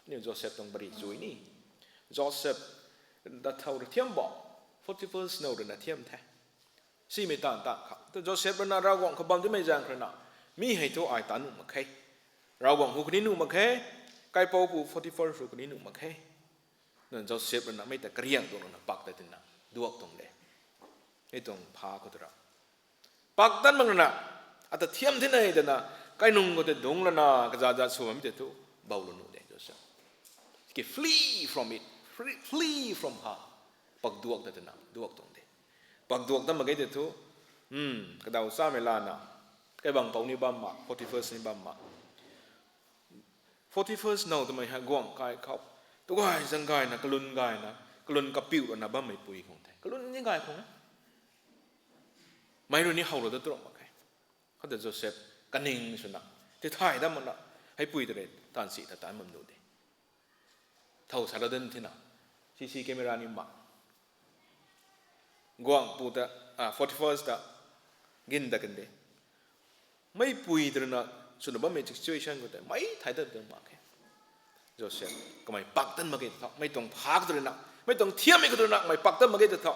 นี่โจเซฟต้องบริจุยนี่โจเซฟดัดเท่าเทียมบอก41 snow เรื่องเทียมแท้ซีไม่ต่างครับแต่โจเซฟเป็นเราหวังเขาบังที่ไม่จางขนาดมีให้ตัวไอ้ตาหนุ่มมาแค่เราหวังหูคนนี้หนุ่มมาแค่ไกปูปู41หูคนนี้หนุ่มมาแค่นั่นโจเซฟเป็นไม่แต่กระเรียงตรงนั้นปักแต่ถึงนั้นดวกตรงเลยไอ้ตรงพาก็ตัวเราปักตั้งมันนะอาจจะเทียมที่ไหนเดี๋ยวนะไก่นุ่งก็จะดงแล้วนะก็จะสวมแต่ตัวเบาลงนู่นเองโจเซฟก็ flee from it flee from her ปักดวกแต่ถึงนั้นดวกตรงเลยปักดวกตั้งมันก็จะตัวก็ดาวซ้ำเวลานะไอ้บางเป้านี่บ้ามา41นี่บ้ามา41now ทำไมหากว่างกายเขาตัวกายสังกายนะกลุ่นกายนะกลุ่นกับปิวนะบ้าไม่ปุยของแท้กลุ่นนี่กายของนะไม่รู้นี่เขาเราจะตรงมาใครเขาจะโจเซฟกันนิ่งสุนัขที่ถ่ายได้มันนะให้ปุยตัวเองตอนสีตาตามันดูดิเท่าสารเดินที่น่ะซีแคมรานี่มากว่างปูตา41ตากินตะกันเดไม่ปุยตัวน่ะสุนัขบ้าไม่ situation ก็แต่ไม่ถ่ายได้เดินมาแค่โจเซฟก็ไม่ปักต้นมาเกิดเถาไม่ต้องพักตัวนักไม่ต้องเทียมไม่ก็ตัวนักไม่ปักต้นมาเกิดเถา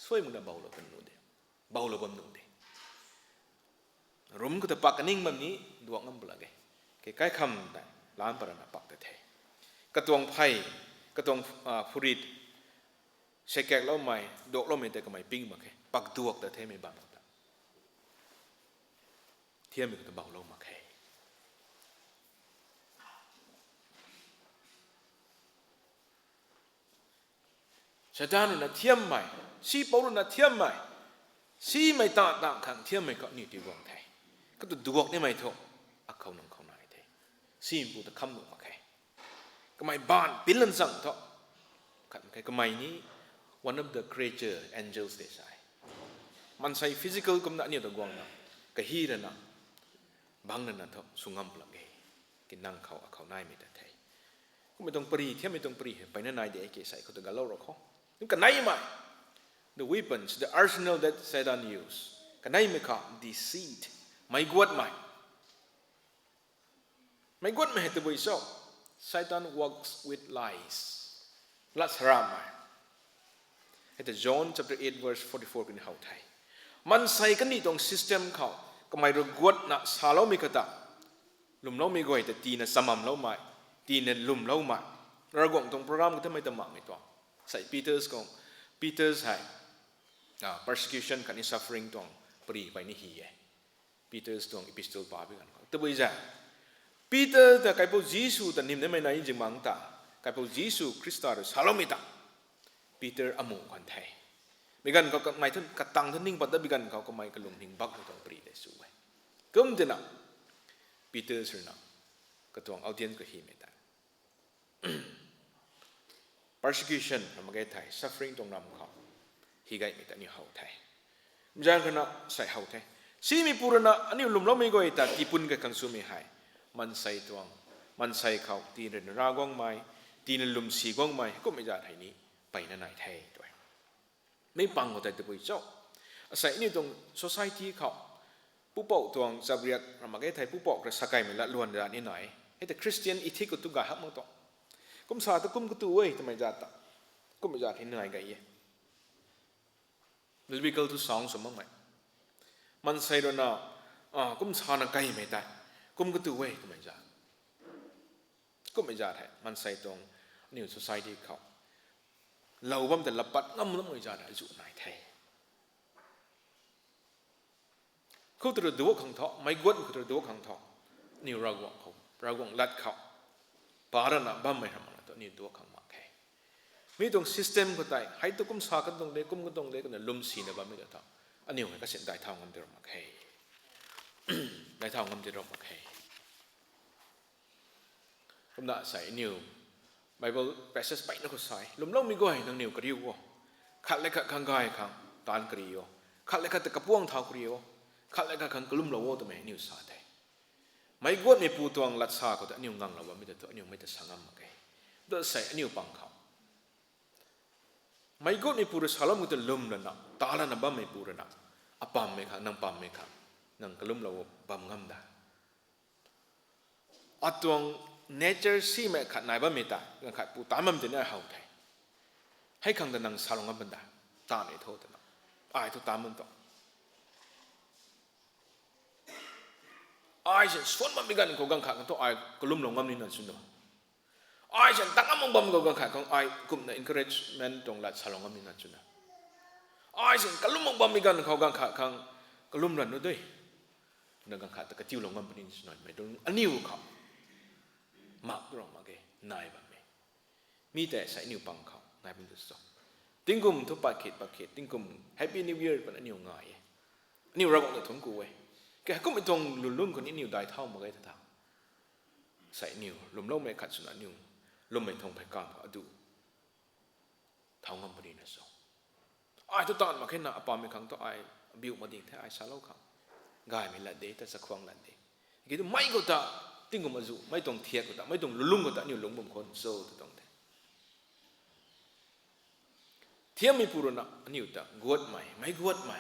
ช่วยมึงนะเบาลงกันนู่นเดียวเบาลงบนนู่นเดียวรุมก็จะปักกันนิ่งแบบนี้ดวงงั้นเปล่าไงแค่ใกล้คำแต่ล้านปราณปักแต่เทกระตวงไพ่กระตวงผุริต เช็คแกกเล่าใหม่ดอกเล่าไม่แต่ก็ไม่ปิ้งมาแค่ปักดวกแต่เทไม่บังเทียมมันก็เบาลงมาแค่ชาดานุนะเทียมใหม่ซีปอรุนะเทียมใหม่ซีไม่ต่างขังเทียมไม่ก็นี่ที่วงไทยก็ตัวดวกนี่ไม่ถูกอักเขาหนุ่มเขาหน่อยเทซีมปูตะคำหนุ่มมาแค่ก็ไม่บ้านปิ้นลันสั่งเถอะขันแค่ก็ไม่นี้ one of the creature angels เดชายมันใส่ physical ก็นั่นเนี่ยตัวกวางนะก็ฮีระนะบางนั่นนะเถอะสุงำปลังเอกินนั่งเขาอักเขาหน่ายไม่ได้ไทยก็ไม่ต้องปรีเทียมไม่ต้องปรีไปนั่นนายเด็กเกใส่เขาตัวกันเล่าหรอกเขานี่กันไหนไหม the weapons the arsenal that Satan use กันไหนไหมครับ deceit ไม่กวดไหมไม่กวดไม่เหตุบุยโซ่ Satan works with lies ลัทธิรามไหมเหตุ John chapter 8 verse 44กันเขาไทยมันใส่กันนี่ตรง system เขาก็ไม่รู้กวดนะสาเราไม่กระตักลุมเราไม่กวดแต่ตีนะสม่ำเราไม่ตีนะลุมเราไม่เรากงตรงโปรแกรมก็ทำไมต้องมาไม่ตัวใส่ Peters กง Peters ให้persecution กันนี่ suffering ตรงปรีไปนี่ฮีเอ Peters ตรง epistle ป่าไปกันแต่บุยจ้า Peter แต่ใครพูดยิสุแต่นิ่มได้ไม่นานจริงมั้งตาใครพูดยิสุคริสต์เราสาเราไม่ตา Peter อโมกันไทยมีกันเขาก็ไม่ท่านกระตังท่านนิ่งปัดได้มีกันเขาก็ไม่กระลุมนิ่งบักในตรงปรีได้สู้ไว้ก็มันจะน่ะ Peter สุดน่ะก็ตรงเอาเดียนก็ฮีไม่ได้ persecution ทำมาแก้ไทย suffering ตรงนำเขาฮีไกไม่ได้นี่เขาไทยมันจะขนาดใส่เขาไทยซีมีปูรณะอันนี้ลุมล้อไม่ก็ไอ้แต่ที่ปุ่นกับกังสูไม่หายมันใส่ตวงมันใส่เขาตีเรนรากองไม้ตีนลุมสีกองไม้ก็ไม่จะไทยนี้ไปนั่นไหนไทยด้วยไม่ปังก็แต่ตัวปุยเจ้าใส่นี่ตรง society เขาผู้ปกตวงจะเรียกทำมาแก้ไทยผู้ปกจะสกายไม่ละล้วนด้านนี้หน่อยให้แต่คริสเตียนอีทิก็ตุกะฮับมาต่อกุมสาตะกุมก็ตัวเว้ยทำไมจะตะกุมไม่จะเห็นเหนื่อยกันยี่มันวิกฤตทุกสองสมมติไหมมันใส่โดนกุมสานักไก่ไม่ได้กุมก็ตัวเว้ยทำไมจะกุมไม่จะแท้มันใส่ตรงนิว society เขาเราบ้ามแต่ละปัดงั้มแล้วไม่จะได้จุดไหนแท้เขาตัวดูขังท้อไม่กวดเขาตัวดูขังท้อนิวรากวงเขารากวงลัดเขาปาระนะบ้ามไม่ทำอะไรตัวนิวดูขังมาแค่มีตรง system ก็ได้ให้ตัวกุมสากันตรงเด็กกุมก็ตรงเด็กกันลุมสีนะบ้ามไม่ได้ทำอันนี้มันก็เส้นได้เท่ากันเดิมมาแค่ได้เท่ากันเดิมมาแค่ผมน่าใส่นิวBible passage ไปนักใส่ลุมล้อมีก้อยนังนิวกริ้วขัดเล็กขังกายขังตานกริ้วขัดเล็กตะกระป้วงเท้ากริ้วขัดเล็กขังกลุ่มเราตัวแม่นิวสาได้ไม่กวดไม่ปูตวงลัดสาก็แต่นิวงังเราไม่ได้ตัวนิวไม่ได้สังมมาแก่เดินใส่นิวปังเขาไม่กวดไม่ปูรสาลมุตลุมแล้วนะตาละนะบ้าไม่ปูระนะอปามไม่ขังนังปามไม่ขังนังกลุ่มเราปามงัมได้อัตวงnature ซีไม่ขัดนายบ้าไม่ตายงังขัดปูตามันจะเนี่ยเขาไทยให้ขังแต่นังสาลงัมบันดาตาไม่โทษแต่นะไอ้ทุกตามันต่อไอ้ฉันส่วนมันมีกันเขากังขัดกันตัวไอ้กลุ่มลงงัมนี่นั่นสุดเนาะไอ้ฉันตั้งมั่งบัมเขากังขัดของไอ้กลุ่มใน encouragement ตรงหลักสาลงัมนี่นั่นสุดเนาะไอ้ฉันกลุ่มมั่งบัมมีกันเขากังขัดของกลุ่มนั้นด้วยนังกังขัดแต่กระจิ้วลงงัมนี่สุดหน่อยไม่ตรงอันนี้เขามักร้องมาเกนายแบบนี้มีแต่ใส่นิ้วปังเขานายเป็นตัวสองติ้งกุมทุกปากเขตติ้งกุม Happy New Year เป็นนิ้วง่ายนิ้วเราก็ต้องกูเว้ยแกก็ไม่ตรงลุ่นคนนี้นิ้วได้เท่ามาเกยท่าใส่นิ้วลุ่มเล่าไม่ขัดสุนัขนิ้วลุ่มไม่ทงไปกลางก็ดูเท่างำพอดีนะสองไอ้ตัวตอนมาแค่น่ะปามไม่ขังตัวไอ้บิวมาดิ่งแท้ไอ้สาวเล่าขังกายไม่ละเดแต่สักครั้งละเดกี่ตัวไม่ก็ตาติ้งกุมมาจูไม่ต้องเทียก็ตาไม่ต้องลุ่มก็ตานิ้วลุ่มบางคนโซ่ตัวตรงเทียมมีปูรณะนิ้วตากวดใหม่ไม่กวดใหม่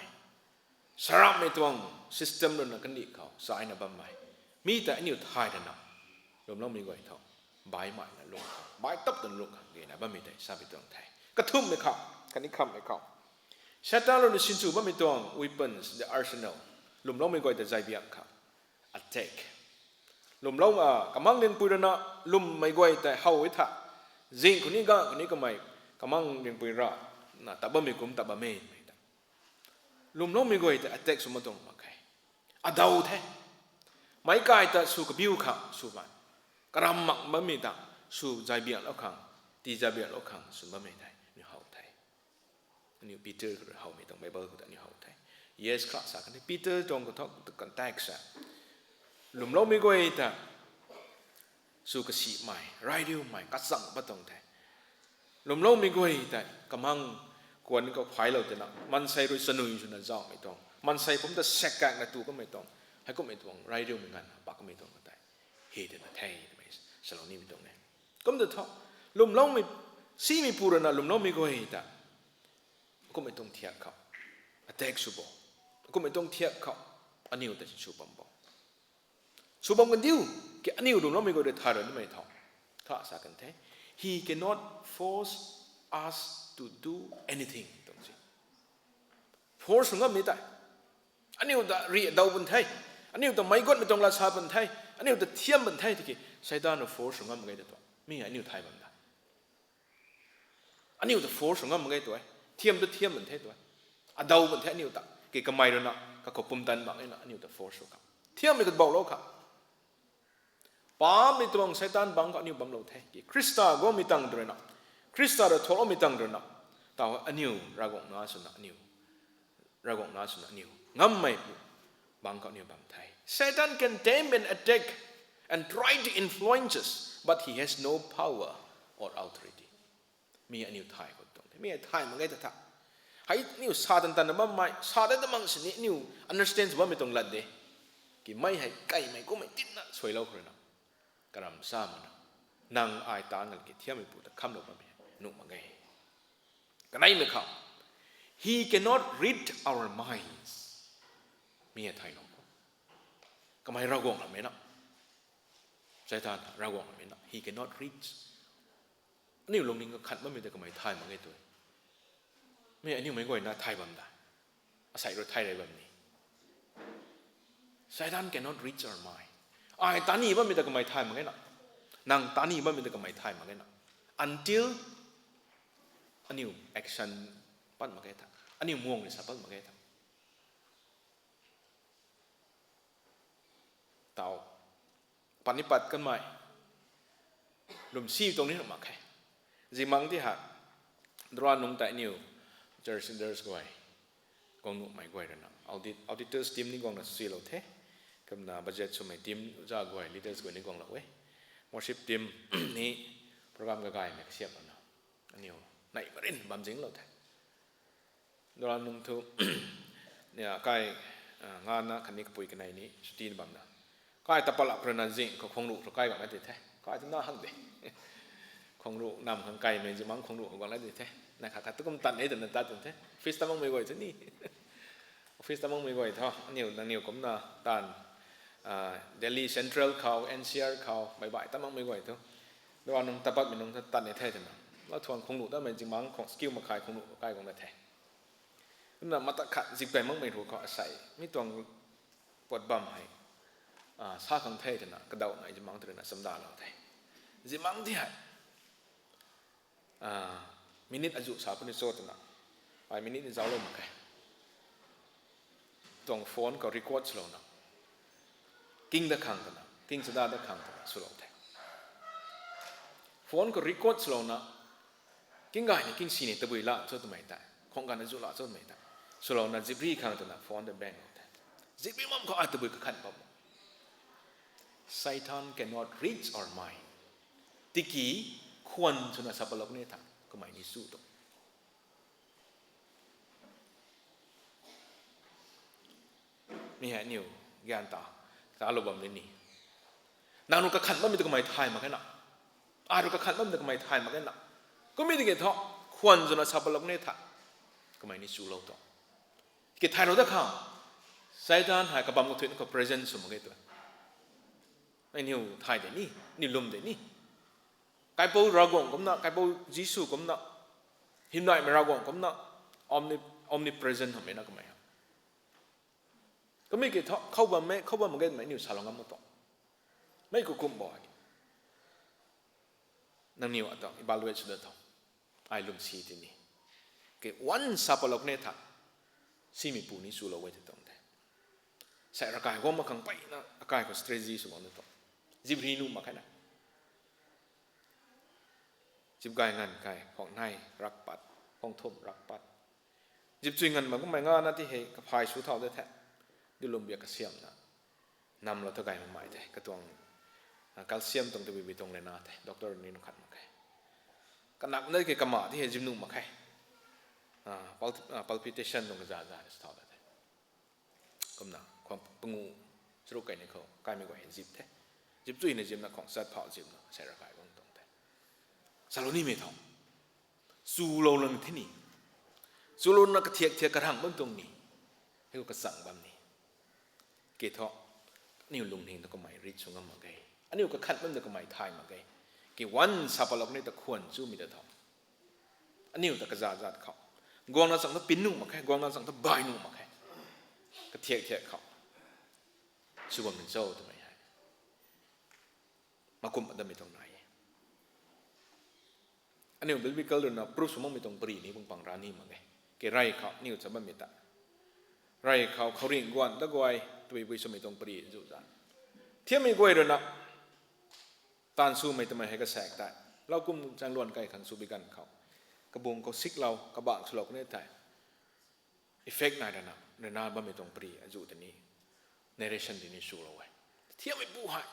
สารไม่ตวง system นั่นกันดีเขาสายน่ะบ้าใหม่มีแต่นิ้วทายนั่นน่ะรวมแล้วมีก้อยเท่าใบใหม่นั่นลงใบตับนั่นลงเกี่ยนะบ้ามีแต่ซาบิตวงไทยกระทุ่มไม่เข้ากันนี้คำไม่เข้าชาตาเราในสินสูบ้ามีตวง weapons the arsenal รวมแล้วมีก้อยแต่ใจเบียงเขา attackลมเล่ากำมังเรียนปุยระนะลมไม่ก้อยแต่เฮาวิทะจิงคนนี้ก็ไม่กำมังเรียนปุยระ na taba mi kum taba me mai ta lum lo mi goi ta attack su ma tong ma kai adau the mai kai ta su ka biu kha su ba karam mak ma mi ta su jai bia lo khang ti ja bia lo khang su ma me dai ni hau thai ni Peter hau mi tong Bible ko ta ni hau thai yes kha sa kan Peter tong ko thok kan tak sa lum lo mi goi ta su ka si mai rai diu mai ka sang ba tong thai lum lo mi goi ta kamang kwan ko phai lo te na man sai ru sanui su na zao mai tong man sai pum ta sek ka na tu ko mai tong hai ko mai tong rai diu mi ngan ba ko mai tong ka tai he de na thai mai salong ni mi tong ne kom de tho lum lo mi si mi pura na lum lo mi goi ta ko mai tong thiak kha attack su bo ko mai tong thiak kha aniu ta su bam bo su bam kan diu ke aniu lum lo mi goi de tha ro ni mai tho kha sa kan the he cannot force us to do anything tong si force ngam mi ta aniu da ri dau bun thai aniu da mai got mi tong la sa bun thai aniu da thiam bun thai ti Satan force ngam ngai da to mi aniu thai bam da aniu da force ngam ngai to thiam bun thai to a dau bun thai aniu ta ke kamai ro na ka ko pum tan ba ngai na aniu da force ka thiam mi ka bau lo ka pa mi tong Satan bang ka aniu bam lo thai ki Krista go mi tang dre na Krista da tholo mi tang dre na ta aniu ra gong na su na aniu ra gong na su na aniu ngam mai bang ka aniu bam thai Satan can tame and attack and try to influence us, but he has no power or authority. Mi aniu thai ko tong mi thai ma ngai ta tha hai niu sa tan tan ba mai sa da mang si ni niu understands ba mi tong lat de ki mai hai kai mai ko mai tin na soi lo khre na karam sa ma na nang ai ta ngal ki thiam mi pu ta kham lo ba mi nu ma ngai kanai me kha he cannot read our minds mi thai no ka mai ra gong la me na Satan ra gong la me na he cannot read niu long ning ko khat ba mi ta ka mai thai ma ngai tu me aniu mai goi na thai bam da asai ro thai dai bam ni Satan cannot reach our mind ai ta ni ba mi ta ka mai thai ma ngai na nang ta ni ba mi ta ka mai thai ma ngai na until aniu action pan ma ngai ta aniu muang ni sa pan ma ngai ta tao panipat kan mai lum si tong ni ma khai jimang ti ha dra nung ta niu Jersinders goi gong nu mai goi na auditors team ni gong na si lo the kam na budget su mai team ja goi leaders goi ni gong la we worship team ni program ga gai me siap na aniu nai marin bam jing lo the dra nung thu nia kai nga na khani ka pui ka nai ni suti bam na kai ta pala prana jing ko khong lu ro kai ga na ti the kai ta na hang de khong lu nam khang kai me jimang khong lu ga la ti the na kha ka tukum tan ei tan ta tan the fish tamang me goi chu ni fish tamang me goi tho niu kom na tan Delhi Central khao NCR khao bai bai tamang me goi tho do nong tapat mi nong tan ne the tan la thon khong lu da me jimang khong skill ma khai khong lu kai gong na the na ma ta kha jik pai mang me ru kho asai mi tong pot bam hai sa khang the tan ka dau nai jimang tre na sam da lo the jimang thi hai minute aju sa puni so tana ai minute ni zalo ma kai tong phone ko record slow na king da khang tana king sada da khang tana slow the phone ko record slow na king ga ni king sini tabui la so tumai ta khong ga na ju la so mai ta slow na jibri khang tana phone da bank ta jibri mam ko atabui ka khan pa Satan cannot reach our mind tiki khwan chuna sapalok ne tha ko mai ni su to mi ha niu gyan ta lo bam ni nang nu ka khan bam mi to ko mai thai ma kana a ru ka khan bam to ko mai thai ma kana ko mi de ge tho khwan chuna sapalok ne tha ko mai ni su lo to ke thai ro da kha Satan ha ka bam ko thuen ko present su ma ge to ai niu thai de ni lum de ni cái bầu ra gong cũng na cái bầu Giêsu cũng na hiện đại mà ra gong cũng na omnipresent hả mấy na cái mày cái mấy cái khâu bầm cái mấy nhiều salon ngắm một mấy cái cụm bò năng nhiều ở đó evaluate được thôi ai lùm xì thì nè cái one sapalok này thà si mi pu ni su lo vậy thì tông thế sai ra cái gom mà khang bay na cái có strategy su ngon to jib ri nu mà cái này jib gai ngan cái phong nai rak pat phong thom rak pat jib chui ngan mà cũng mày ngan na thì he cái phai su thao thế thế đi lùm bia cái xiêm na nằm lo thâu gai mà mày thế cái tuang calcium tông từ bị tông lên na thế doctor ni nó khát mà cái nặng nơi cái cầm mỏ thì he jib nu mà cái palpitation nung za za is thao thế comme na khoảng bungu suru cái này khâu cái mình gọi là zip thế zip chui này zip là khoảng sát phao zip nó sẽ ra cái công tông thế sao ni mấy thằng su lâu lần thế này su lâu nó cái thiệt cái hàng bên tông này hay cáiสั่งbăm này kể thọ nhiều lùng hình nó có máy rít xuống ngâm mà cái anh nhiều cái khăn bên nó có máy thay mà cái one sapalok này ta khuôn chú mi ta thọ anh nhiều ta cái za khâu gong nóสั่งta pin nung mà cái gong nóสั่งta bài nung mà cái thiệt khâu chú bầm mình dâu tụi mày hay mà cũng ở đây mình tông này anh em biết cái đó là proof số mình tông beri ni bung pang rani mà cái rai khâu nhiều cho bầm mình ta rai khâu riêng quan đó gọi tụi bây số mình tông beri dụ dặn thiêm mình gọi rồi nè tan su mình tụi mày hay cái sẹt tạiเราcũng trang luận cái khăn su bị gần khâu cái bung có xíchเราcái bạn số lộc này tại effect này là nên nào bầm mình tông beri dụ thế này narration ที่นี่สู้เราไว้เที่ยวไม่ปูหาย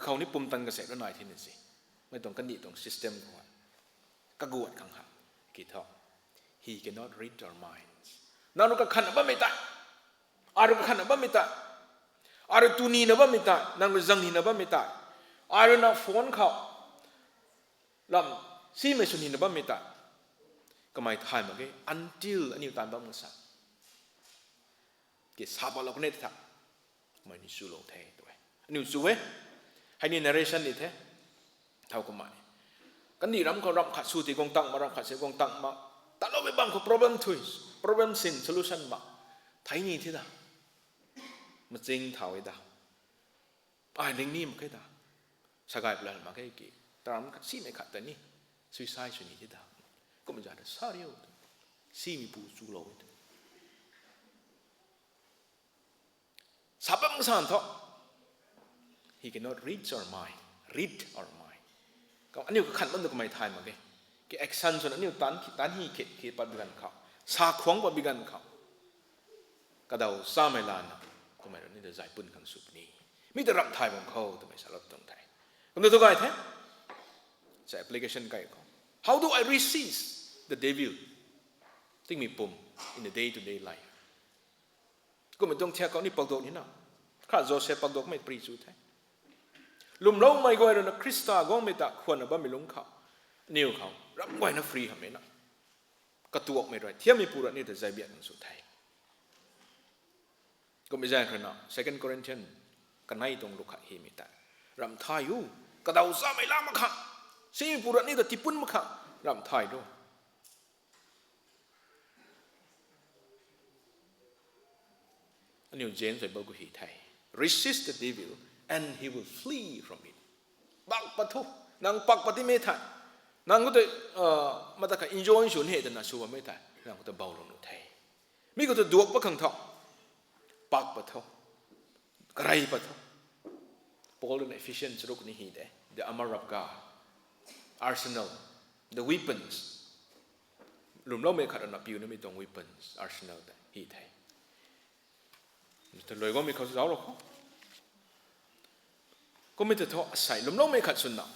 เขานี่ปุ่มตันกระแสแล้วหน่อยที่นี่สิไม่ต้องกันดีตรง system ของมันก็กวดขังหักกี่ท่อ he cannot read our minds นั่นก็ขันบ้าไม่ตายอารุก็ขันบ้าไม่ตายอารุตูนีนะบ้าไม่ตายนั่งก็จังนีนะบ้าไม่ตายอารุน่ะโฟนเขาลำซีไม่สุนีนะบ้าไม่ตายก็ไม่ทายมาเกี่ย until อันนี้ตามบ้ามึงสักเกี่ยซาบะเราคนนี้ท่าไม่นิสุโลเทตัวนิสุเวให้นี่ narration นี่เทเท่ากับไม่กันนี่รำเขารำขัดสูติกงตังมารำขัดเสียกงตังมาแต่เราไม่บังเขา problem twist problem sin solution มาไทยนี่ที่ดามาจริงเท่าไอ้ดาไอ้เรื่องนี้มันแค่ดาสกายเปล่ามาแค่กี่แต่รำขัดซีไม่ขัดแต่นี่ suicide ส่วนนี้ที่ดาก็มันจะได้สาริโอซีมีปูสุโลsabang santo he cannot read our mindก็อันนี้ก็ขันมันต้องไม่ทายมาเกี่ย action ส่วนอันนี้ตันฮีเขียปับบิกันเขาสาขวงปับบิกันเขาก็เดาซาไม่ลานก็ไม่รู้นี่จะใจปุ่นขังสุบนี้มิตรรับทายของเขาทำไมสารตรงไทยก็ดูตัวกันแท้ใช้ application กันเขา how do I resist the devil ที่มีปุ่ม in the day to day lifeก็ไม่ต้องเที่ยวเขานี่ปักดอกนี่นะข้าโจเซฟปักดอกไม่ปรีสุดแท้ลุมเล่าไม่ก็ไอ้เรื่องคริสต์ก็ไม่ตักควรนะบ้าไม่ลงเขานิวเขารับไว้นะฟรีทำไมนะกระตัวไม่ได้เที่ยวไม่ปูระนี่แต่ใจเบียดกันสุดท้ายก็ไม่ใช่ขนาด Second Corinthians กันให้ตรงลูกค้าเฮมิตารำทายอยู่กระดาวซาไม่ล้างมาขังซีปูระนี่แต่ที่ปุ่นมาขังรำทายด้วยอันนี้เจนส์ไปบอกกูฮีไทย resist the devil and he will flee from it ปักปะทุนางปักปะที่ไม่ทันนางก็จะมาตะกัน enjoy ส่วนเหตุนะชัวร์ไม่ทันนางก็จะเบาลงหนุ่มไทยมีก็จะดวกปะขังทองปักปะทุไกรปะทุ Paul and Ephesians รุกนี่ฮีเด the armor of God arsenal the weapons หลุมเล่าไม่ขัดอันดับอยู่นี่ไม่ตรง weapons arsenal แต่ฮีไทยแต่เลยก็ไม่เข้าใจหรอกก็ไม่จะท้อใส่ลมน้องไม่ขัดสุนนะ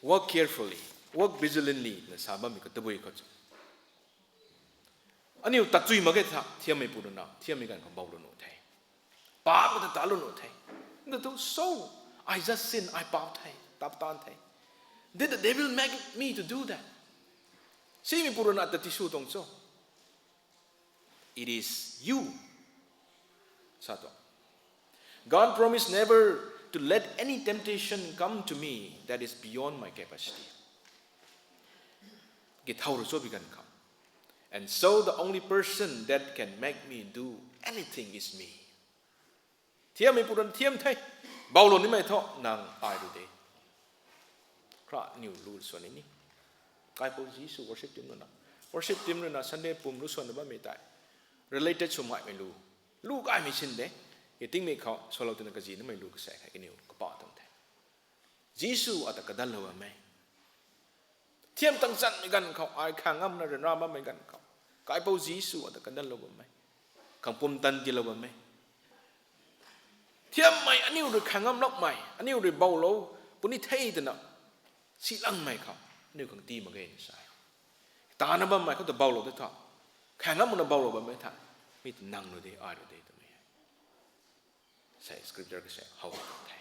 work carefully work vigilantly นะสาบามีก็ตะบุยก็จะอันนี้ตัดจุยมาแค่ท่าเที่ยวไม่ปูนนะเที่ยวไม่กันของเบาลนุไทยป้ามันจะตาลนุไทยนั่นตัว so I just sin I ป้าไทยตับตานไทย did the devil make me to do that ซีมีปูนนะแต่ที่สู้ตรงโซ่ it is you Satu. God promised never to let any temptation come to me that is beyond my capacity. And so the only person that can make me do anything is me. Thiam mi puran thiam thai. Baulo ni mai tho nang ai du de. Kra new rule so ni. Kai po Jesus worship tim no na. worship team na Sunday pum lu son ba mi tai related so mai mai lu ai mi sin de ye ting me kho so lo tin ka ji na mai lu ka sai khai ke ni ka pa tong the Jesus at ka dal lo mai thiam tang san mi gan kho ai khang am na ra ma mai gan kho kai po Jesus at ka dal lo mai khang pum tan ti lo mai thiam mai aniu ru khang am lok mai aniu ru bau lo puni thei de na si lang mai kho niu khang ti ma ge sai ta na ba mai kho to bau lo de tha khang am na bau lo ba mai tha mi nang no de ai de to mai sai scripture ke sai how thai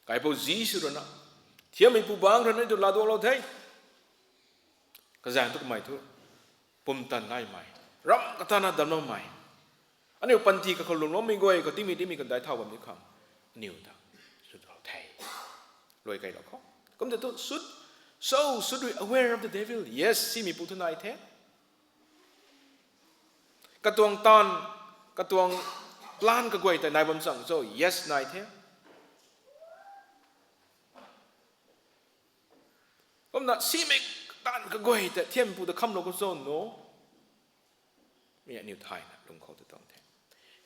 kai po Jesus ru na thiam mi pu bang ru na to la do lo thai ka zan to mai thu pum tan ngai mai ram ka ta na dam no mai anh yêu panti ka khol lo mi goi ka timi ka dai thau bam ni kham niu ta su do thai loi kai lo kho kom to should we aware of the devil yes si mi pu thu nai the ka tuang tan ka tuang plan ka goi ta nai bam sang so yes nai the kom na si mi tan ka goi ta thiam pu ta kham lo ko so no mi niu thai na lung kho ta tong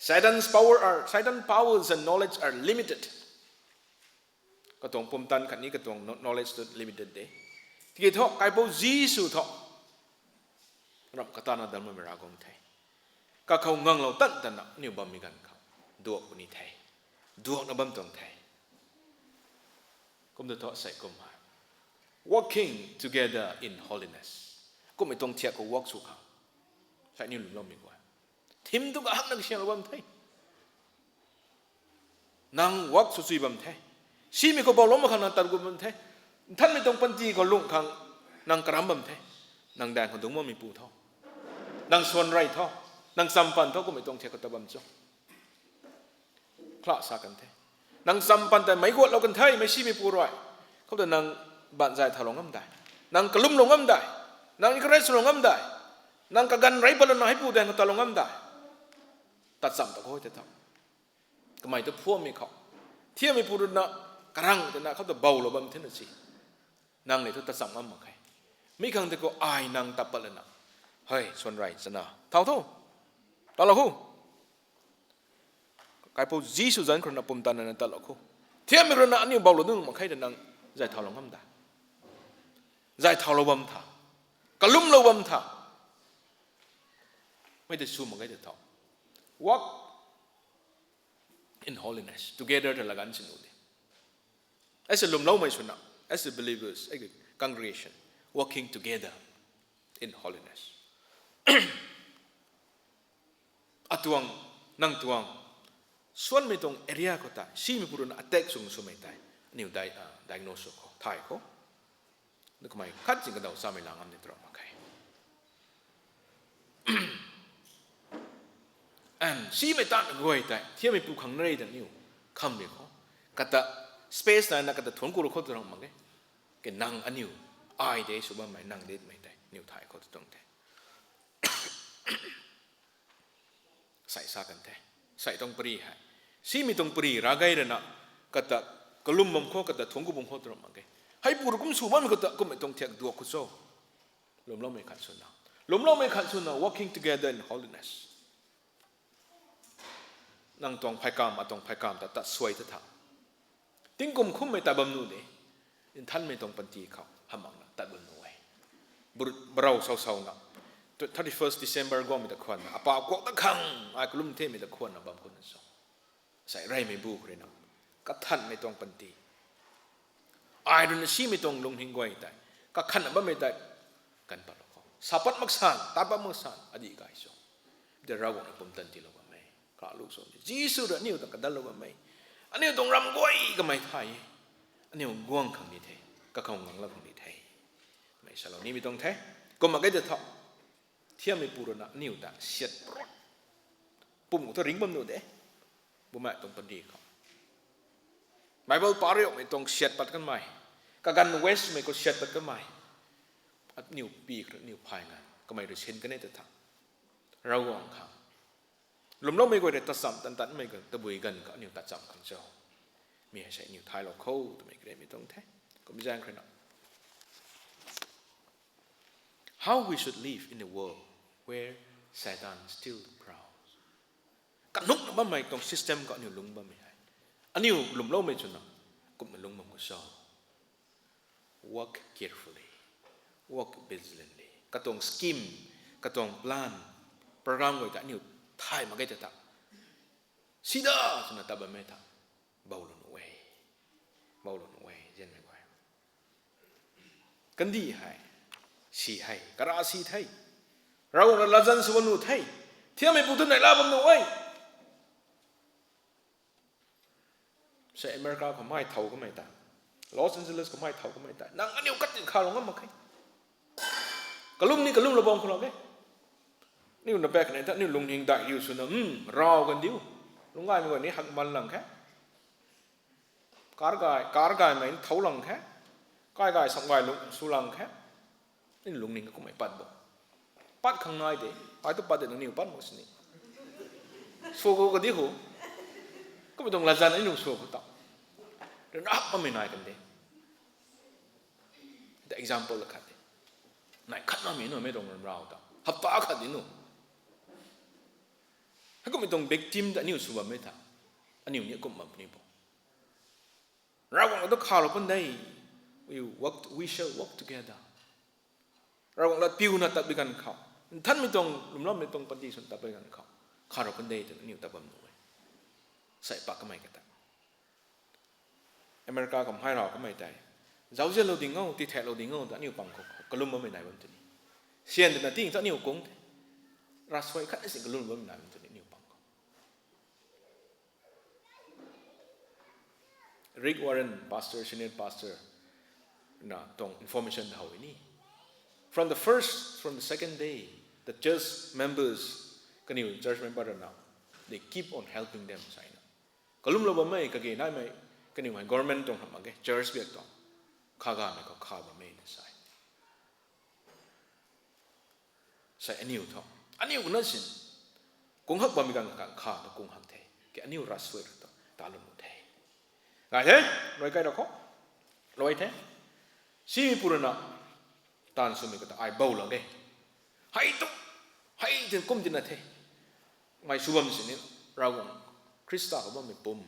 Satan's powers and knowledge are limited. Katong pumtan kan ni katong knowledge to limited de. Tiga thok kai po Jesus thok. Ram katana dal ma mera gong thai. Ka khau ngang lo tan tan na ni bam mi gan khau. Duok ni thai. Duok na bam tong thai. Kum de thok sai kum ha. Walking together in holiness. Kum mi tong thiak ko walk su khau. Sai ni lum lo mi kwa. Thim tu ka hak nang siang bam thai nang wak su sui bam thai si mi ko bol ma khang tar gu bam thai than mi tong pan ji ko lung khang nang karam bam thai nang dan ko dong mo mi pu tho nang son rai tho nang sam pan tho ko mi tong the ko ta bam cho kla sa kan thai nang sam pan ta mai ko lo kan thai mai si mi pu roi ko ta nang ban jai tha long am dai nang kalum long am dai nang ikrai su long am dai nang ka gan rai balon hai pu dan ko ta long am daiตัดสัมตะโกยจะทำก็ไม่ต้องพ่วงมีเขาเที่ยวมีปูรุนะกระรังแต่นะเขาจะเบาหรือบัมเทนสินางในทุกตัดสัมมั่งมาใครมีครั้งที่ก็อายนางตับปะเลยนะเฮ้ยส่วนไรสนะเท่าตลอดคู่กายปูจีสุจันคนนับปุ่มตันนั้นตลอดคู่เที่ยวมีรุนะอันนี้เบาหรือนึงมาใครแต่นางใจเท่าลงน้ำตาใจเท่าเราบัมท่ากระลุ่มเราบัมท่าไม่ได้สู้มาใครแต่เท่าwalk in holiness together to lagan sinude as a lumlo mai suna as a believers as a congregation walking together in holiness atuang nang tuang suan mi tong area ko ta si mi purun attack sung sumai tai new diagnose ko thai ko nak mai khat jing ka daw sa mai langam ni tro ma kai and si me tan goi tai thia me pu khang nei da niu kham me ko kata space na kata thon ko ro kho tong ma ke nang aniu ai de su ba mai nang de mai tai niu thai ko tong te sai sa kan te sai tong pri ha si mi tong pri ra gai ra na kata kalum mom kho kata thon ko bum kho tong ma ke hai pu ro kum su ma me kata ko me tong thiak du ko so lom lo me khat su na walking together in holinessนางตองไพกามตองไพกามแต่ตัดสวยท่าติ้งกุมคุ้มไม่ตาบำนูเดอินท่านไม่ตองปันตีเขาหามังนะตัดบำนูไว้บเราเศร้าๆนะ31 December ก็มีตะควันนะป่าวก็ตะขังไอ้กลุ่มเทมีตะควันนะบางคนนั่นสองใส่ไรไม่บูเลยนะก็ท่านไม่ตองปันตีไอ้รุ่นชีไม่ตองลงหิงไว้แต่ก็ขันบ่ไม่ได้กันปะละก็สับปัดมักสันตาบมักสันอดีตกายสองเดี๋ยวเราก็ปุ่มตันตีเราลูกสนจีสุดนี่ต้องกระดัลลงมาไหมอันนี้ต้องรำก้อยก็ไม่ไทยอันนี้ง่วงขังนี่เทก็คงงังแล้วขังนี่เทไม่ใช่เรานี่ไม่ต้องเทก็มาก็จะทอเที่ยวไม่ปูรณะนี่แต่เสียดปุ่มตัวริงบำนูเด้บุมาต้องปนดีเขาไบเบิลปาริโอไม่ต้องเสียดปัดกันไหมก็กันเวสไม่ก็เสียดปัดกันไหมนิ้วปีกหรือนิ้วพายงานก็ไม่ได้เช่นกันนี่แต่ทำเราหวังเขาลมล้มไม่ก็ได้ตัดซ้ำตันไม่ก็ตะบุยกันก็นิ้วตัดซ้ำขังเจ้ามีใช้นิ้วท้ายเราเข้าแต่ไม่ก็ได้ไม่ต้องแท้ก็ไม่แจ้งใครหรอก how we should live in a world where Satan still prowls. Kan nung ba may tong system ka niyo lung ba may hay. Aniyo lumlaw may chuna. Kum na lung mo so. Work carefully. Work vigilantly. Katong scheme, katong plan, program ko ita niyo thai magay ta. Sida suna taba meta. Bawlon away. Bawlon away. Jen may kway. Kandi hay. Si hay. Karasi thay. Raw na lazan suwanu thay. Tiya may putun na labam no way. Sa America ko mai thau ko mai ta. Los Angeles ko mai thau ko mai ta. Nang aniu kat kha long ma kai. Kalum ni kalum lobong ko lo ke. Ni na back ne ta ni lung hing da yu su na raw kan diu. Lung ngai mi ni hak man lang kha. Kar gai mai thau lang kha. Kai gai sam gai lung su lang kha. Ni lung ning ko mai pat bo. Pat khang nai de. Ai to pat de ni pat mo sni. So ko di ho. Ko bitong lazan ai nung so ko ta. Dan apa mai nai kan de. The example la khat de. Nai khat na mi no me dong rao ta. Hap ta khat di no. Ha ko bitong victim da ni su ba me ta. Aniu ni ko ma ni bo. Rao ko to kha lo pon dai. We shall work together. Rao la piu na ta bi kan kha. Than mi tong lum lom mi tong pati sun ta bi kan kha. Kha ro pon dai ta ni ta bam no. Sai pa ka mai ka ta. America kam hai rao ka mai tai. Zau je lo ding ngau ti the lo ding ngau ta ni pang ko. Ka lum ma mai nai bam tu ni. Sien na ting ta ni kong. Ra swai khat si ka lum bam nai bam tu ni pang ko. Rick Warren, pastor, senior pastor, na tong information how ini. From the second day, the church members, church member now, they keep on helping them. Kalum lo ba mai kage nai mai kaniu mai government tong ham age church biak tong khaga mai ko kha ba mai na sai aniu tho aniu na sin kung hak ba mi kan kha to kung hak the ke aniu raswe to ta lu mu the ga the loi kai da kho loi the si purana tan su mi ka ta ai bau lo ge hai tin kum tin na the mai subam sin ni rawon Krista ko ba mi pum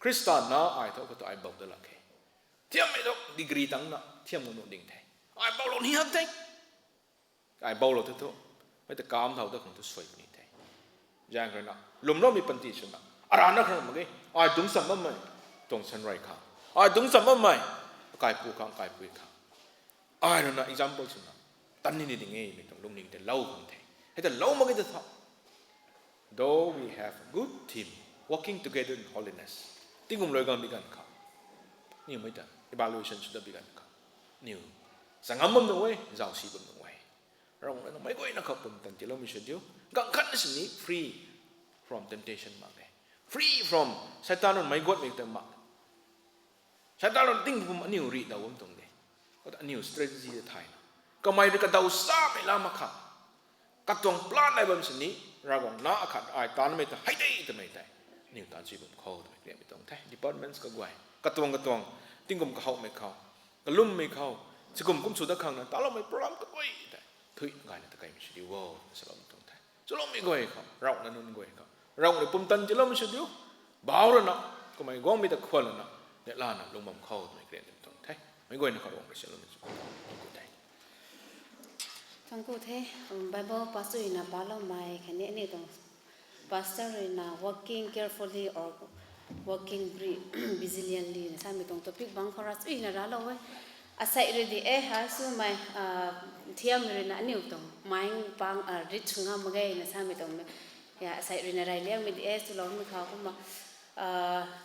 Krista na ai to ko to ai bau da la ke thiam me do degree tang na thiam mo no ding the ai bau lo ni hak the ai bau lo to mai ta kam thau ta khong to soi ni the jang ra na lum lo mi pan ti sun na ara na khong ma ge ai dung sam ma mai tong san rai kha ai dung sam ma mai kai pu khang kai pu kha ai na example sun na tan ni ding e mi tong lum ni te lau khong the he ta lau ma ge ta though we have a good team working together in holiness. Tingum loy gam bigan ka. Niu mai ta evaluation should bigan ka. Niu sangam mom no way, zao si bom no way. Rong na mai goi na ka pum tan tilo mi shodio. Gang khat ni free from temptation ma ge. Free from Satan on mai god me ta ma. Satan on ting bum niu ri da wom tong de. Ko ta niu strategy de thai na. Ka mai de ka dau sa me la ma kha. Ka tong plan lai bom ni ragong na khat ai tan me ta hai dei ta mai tai. Niu tan si bum kho ta me tong thai departments ka gwai. Ka tong tingum ka hau me khau. Ka lum me khau. Sikum kum su da khang na ta lo mai program ka koi tai. Thui ngai na ta kai mi si di wo sa bom tong thai. Chu lo mi goi kha. Rau na nun goi kha. Rau ni pum tan ji lo mi si di. Bao ra na. Ko mai gong mi ta khwal na. Ne la na lum bom khau me kren tong thai. Mai goi na ka rong si lo mi su. Thang cô thế Bible pastor ina palo mai khane ni tong pastor ina working carefully or working vigilantly sa mi tong topic bang kharas ina ra lo we asai ready ha su mai thiam rina niu tong mai pang rit chunga magai na sa mi tong ya asai rina rai le mi su lo mi kha ko ma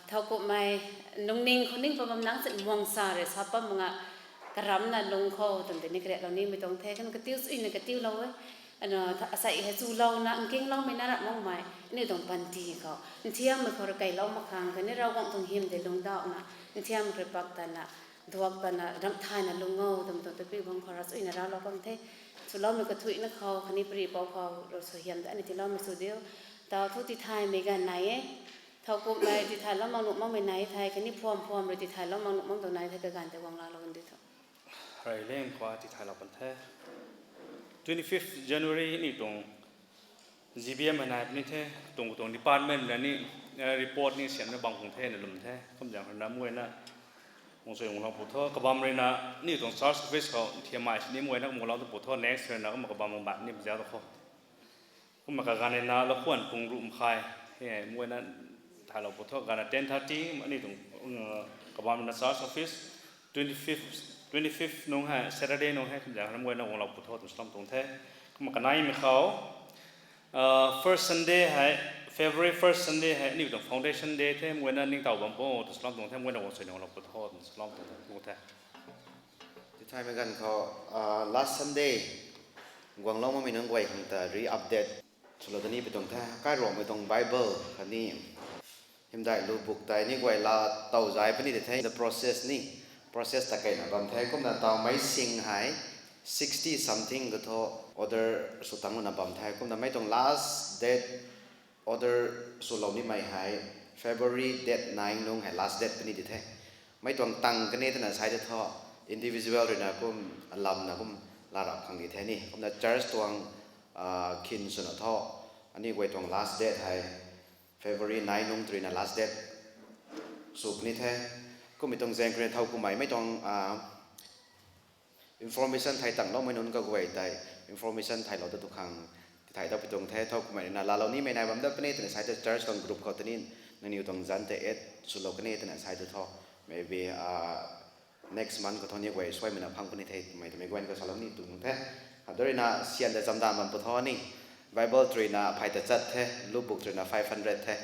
thau ko mai nong ning khoning pa bam nang se mong sa re sa pa mga karam na lung kho tầm ni kre lo ni mi tong the kan ka tiu in ka tiu lo ano asai he chu lo na angking lo mi na ra mong mai ni tong pan ti ko thiam mi khor kai lo ma khang ka ni ra gong tong him de lung da na thiam re pak ta na duak ta na rang thai na lung ngo tầm to pi bang khora su in ra lo kam the chu lo mi ka thui na kho khani pri pau kho ro so hiam da ni ti lo mi su deu ta thu ti thai me ga nai e thau ko mai ti thai lo mang nu mang me nai thai ka ni phom re ti thai lo mang nu mang to nai thai ka gan te wang la lo ndi tho Rồi lên qua thì thay lòng thế 25th January ni tong GBM manai ni the tong department la ni report ni sian na bang kong the na lum the khom jang na mwe na mong soi mong pu tho ka bam re na ni tong SARS service ko thiamai ni mwe na mong la pu tho next na ka ma ka bam mong ba ni bja to kho kuma ka ga ne na la khwan pung rum khai he mwe na tha lo pu tho ga na 10:30 ni tong ka bam na SARS office 25th nong ha Saturday nong ha khom jang na mwe na mong la pu tho tong slam tong the kuma ka nai mi khao first Sunday hai February 1st Sunday hai ni tong foundation day the mwe na ning tau bam po tong slam tong the mwe na wo soi nong la pu tho tong slam tong theที่ไทยเหมือนกันเขา last Sunday กวางล้อมมีน้องไว้ของแต่รีอัปเดตสุดตอนนี้ไปตรงท่าใกล้รวมไปตรง Bible คันนี้เห็นได้รูปบุกใจนี่ไว้ลาเต่าใจปนี่แต่ the process นี่ process ตะไคร้นะบางทีก็มันเต่าไม่สิงหาย 60 something ก็ท้อ order สุดตั้งมันบางทีก็มันไม่ตรง last date order สุดเหล่านี้ไม่หาย February date 9น้องหาย last date ปนี่แต่ไม่ตรงตั้งกันนี่แต่ไหนใช้จะท้อindividual เลยนะก็ลำนะก็ลารับครั้งนี้แท้นี่ผมจะ church ตัวคินสุนทรอันนี้ไว้ตรง last date ให้ February 9นุ่งตรีนะ last date สุกนี่แท้ก็มีตรงแจ้งเรียนเท่ากูใหม่ไม่ต้องinformation ไทยต่างเราไม่นุ่นก็ไว้แต่ information ไทยเราทุกครั้งไทยเราไปตรงแท้เท่ากูใหม่นะเรานี่ไม่นายวันเดิมปนี่แต่ใช้จะ church ตรงกลุ่มเขาตัวนี้นั่นอยู่ตรงจันทร์แต่สุดเราก็นี่แต่ใช้จะท่อ maybe next month ก็ทอนยังไว้ช่วยมันพังคนนี้เทไม่ทำไมกวนก็สลับนี่ตุ่มแท้โดยน่ะเสียนแต่จำได้มันปทอนี่ Bible 3น่ะไพ่แต่จัดแท้รูปบุก3น่ะ500แท้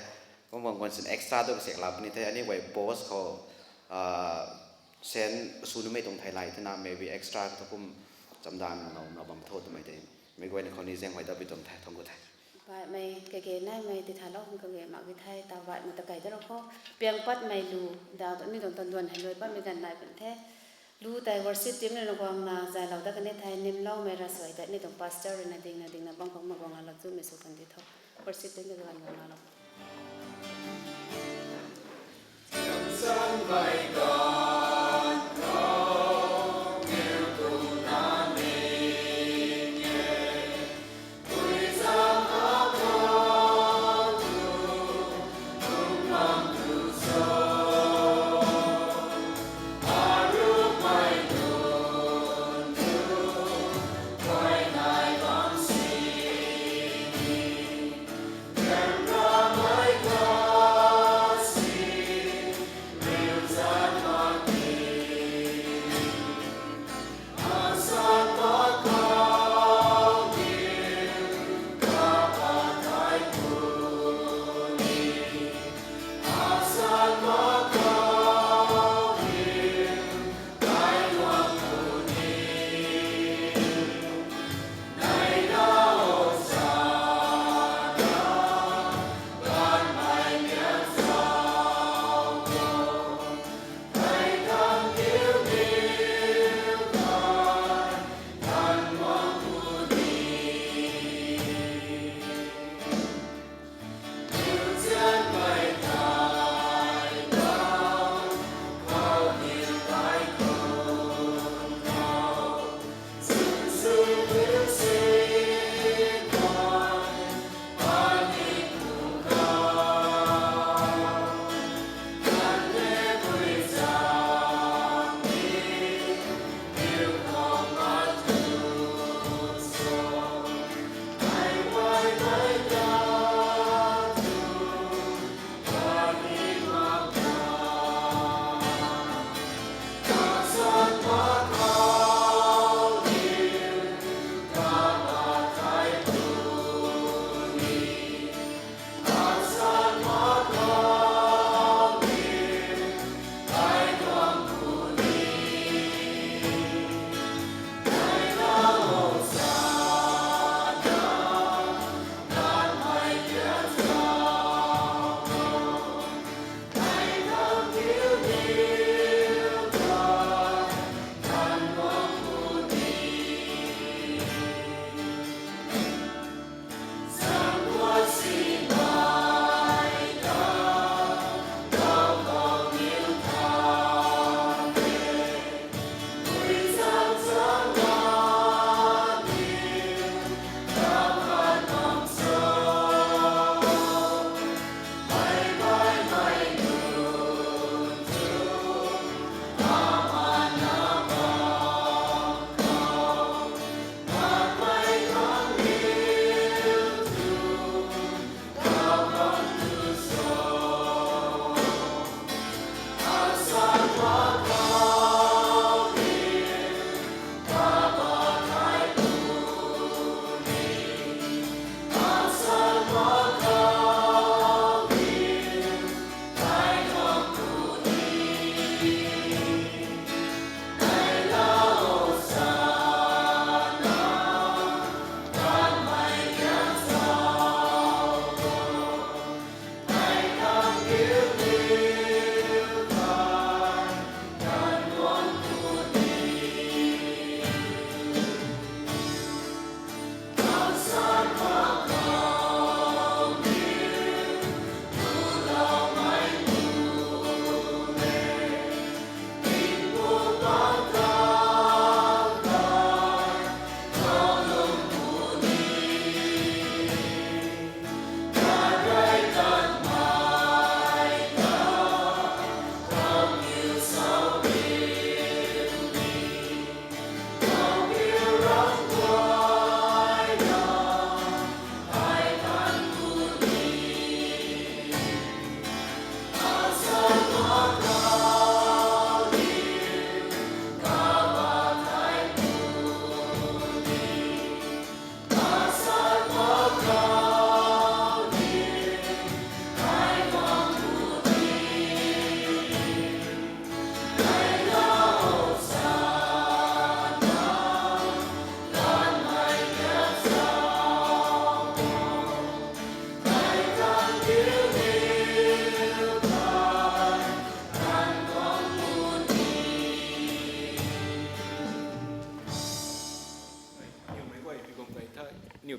ก็บางคนสิน extra ตัวเสียงลับนี่แท้อันนี้ไว้โพสเขาเซนซูนไม่ตรงไทยไลท์ที่น่ะ maybe extra ก็ต้องจำได้เราบำโทษทำไมได้ไม่กวนคนนี้เสียงไว้ตัวไปตรงไทยท่องกูไทยไม่เก๋ๆนั่นไม่ติดทานเราคงเก๋ๆมากที่ไทยตาวัดมันตะไก่แต่เราก็เปียงปัดไม่รู้ดาวตัวนี้ตรงต้นดวนให้เลยปัดมีกันนายเป็นแท้รู้แต่วอร์ซิตี้นี่เรากวางนาใจเราแต่กันในไทยนิ่มเล่าไม่ระสวยแต่นี่ตรงพาสเตอร์นะดิ่งนะบางคนมากวางเราจู่ไม่สุขันที่ท้อวอร์ซิตี้นี่กันวางเรา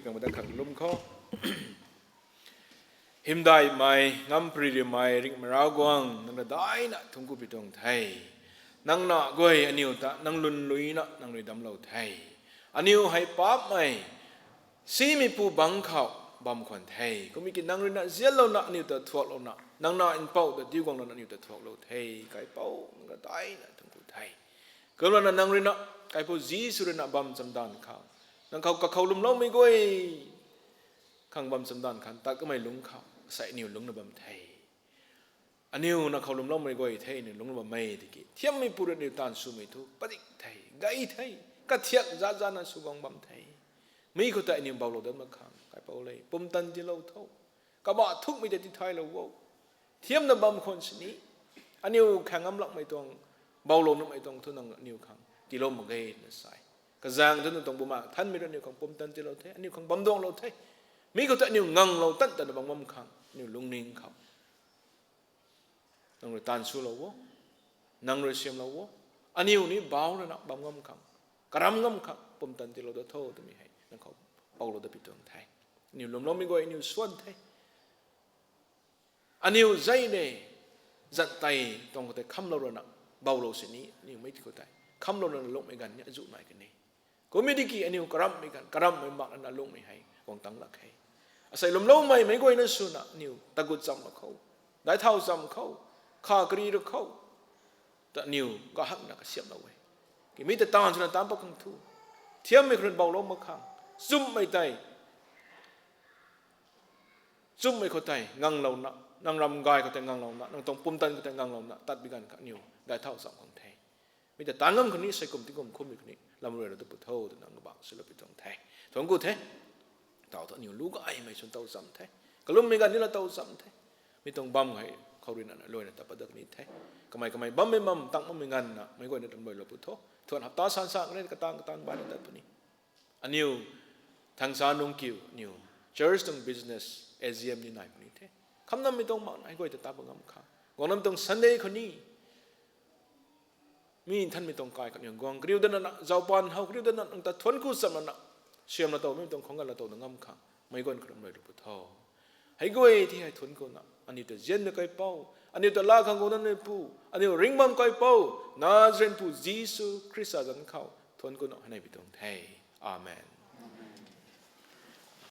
เพียงมาได้ขังลุ่มเขาหิมได้ไหมงำปรีดีไหมริกมรากวางนั่งได้นะทุ่งกุปิตงไทยนั่งหน้ากวยอันนี้ตานั่งลุนลุยนะนั่งลุยดำเหล่าไทยอันนี้ให้ป๊าบไหมซีมีปูบังเขาบำคนไทยก็มีกินนั่งลุยนะเสียเหล่านะอันนี้ตาทวกเหล่านะนั่งหน้าอินเป้าแต่ดิ้วกองเหล่านะอันนี้ตาทวกเหล่าไทยไก่เป้านั่งได้นะทุ่งกุไทยก็แล้วนั่งลุยนะไก่ปูจีสุรินะบำจำดานเขานั่งเขากับเขาลุมเล่าไม่กวยข้างบำจำดานขันตาก็ไม่ลุงเขาใส่นิ้วลุงในบำไทยอันนี้นะเขาลุมเล่าไม่กวยไทยเนี่ยลุงในบำไม่ติกิเทียมไม่พูดในตานสุไม่ทุกปฏิไทยไก่ไทยก็เทียบจ้าจ้านะสุกองบำไทยไม่ก็แต่อันนี้เบาเราเดินมาข้างไก่เบาเลยปุ่มตันที่เราเท่าก็บอกทุกไม่ได้ที่ไทยเราว่าเทียมในบำคนชนิดอันนี้แข่งน้ำหลักไม่ต้องเบาลงน้ำไม่ต้องทุนนั่งนิ้วข้างที่เราไม่ได้นะใส่ก็จางทุนต้องบุมาท่านไม่ได้นิ้วข้างปุ่มตันที่เราเท่อันนี้ข้างบำดวงเราเท่มีก็แต่นิ้วงังเราตั้งแต่ในบางมุมข้างนิ้วลุงนิ่งเขานั่งเรือตันสู้เราวะนั่งเรือเสียมเราวะอันนี้นี่เบาเลยนะบางมุมข้างกระรำงำข้างปุ่มตันที่เราเท่าตัวมีให้นั่งเขาเบาเราได้ปิดตัวไทยนิ้วลมเราไม่ก็นิ้วส่วนไทยอันนิ้วใจเนี่ยจัดไตตรงแต่คำเราเนะเบาเราเสียนี้นิ้วไม่ที่ก็ได้คำเราเนะลงไม่กันเนี่ยจุไม่กันนี่ก็ไม่ได้กี่อันนิ้วกระรำไม่กันกระรำไม่มากอันนั้นลงไม่ให้กองตั้งหลักให้อาศัยลมเล่าไม่ก็อินสุนัขนิวตะกุดจำเขาได้เท่าจำเขาข้ากรีดเขาแต่นิวก็หักนักเสียบเอาไว้กิมิแต่ตามสุนัขตามปกติทุเทียมไม่เคยเบาลงมาข้างซุ่มไม่ได้ซุ่มไม่เข้าใจงังเราหนักนั่งรำกายเขาแต่งังเราหนักนั่งตรงปุ่มตันเขาแต่งังเราหนักตัดบิกันกับนิวได้เท่าจำของไทยมิแต่ตางคนนี้ใส่กลุ่มที่กลุ่มคุ้มอีกคนนี้ลำเรือเราต้องปุถโธตัวนั่งบังศิลปินตรงไทยทงกูเทต่อตัวนิ้วลูกไอ้ไม่ชนเต้าซ้ำแท้ก็ลุ่มไม่กันนี่เราเต้าซ้ำแท้ไม่ต้องบัมให้เขาเรียนอะไรเลยนะแต่ประเด็นนี้แท้ก็ไม่บัมไม่บัมตั้งไม่งันนะไม่ก็ในตำรวจเราพุทโธทวนหับตาสันสักนี่กระตังบ้านแต่ตัวนี้อันนิ้วทางสานุงคิวนิ้ว church ตรง business AGM นี่ไหนคนนี้แท้คำนั้นไม่ต้องมาไอ้ก็จะตาบังคับข้างวงนั้นตรง Sunday คนนี้มีท่านไม่ต้องกายกันอย่างกวางกริ้วเดินนั่นเจ้าปานเฮากริ้วเดินนั่นแต่ทวนกู้สำนักเชื่อมเราตัวไม่ต้องของกันเราตัวงำข้างไม่ก่อนกระไรรูปทอให้กูที่ให้ทนกูนะอันนี้ตัวเจนเนี่ยก็เป้าอันนี้ตัวลาขังกูนั่นเนี่ยปูอันนี้ริงบัมก็เป้านาเจนปูยิสุคริสต์จันเขาทนกูนะให้ในพิธีไทยอาเมน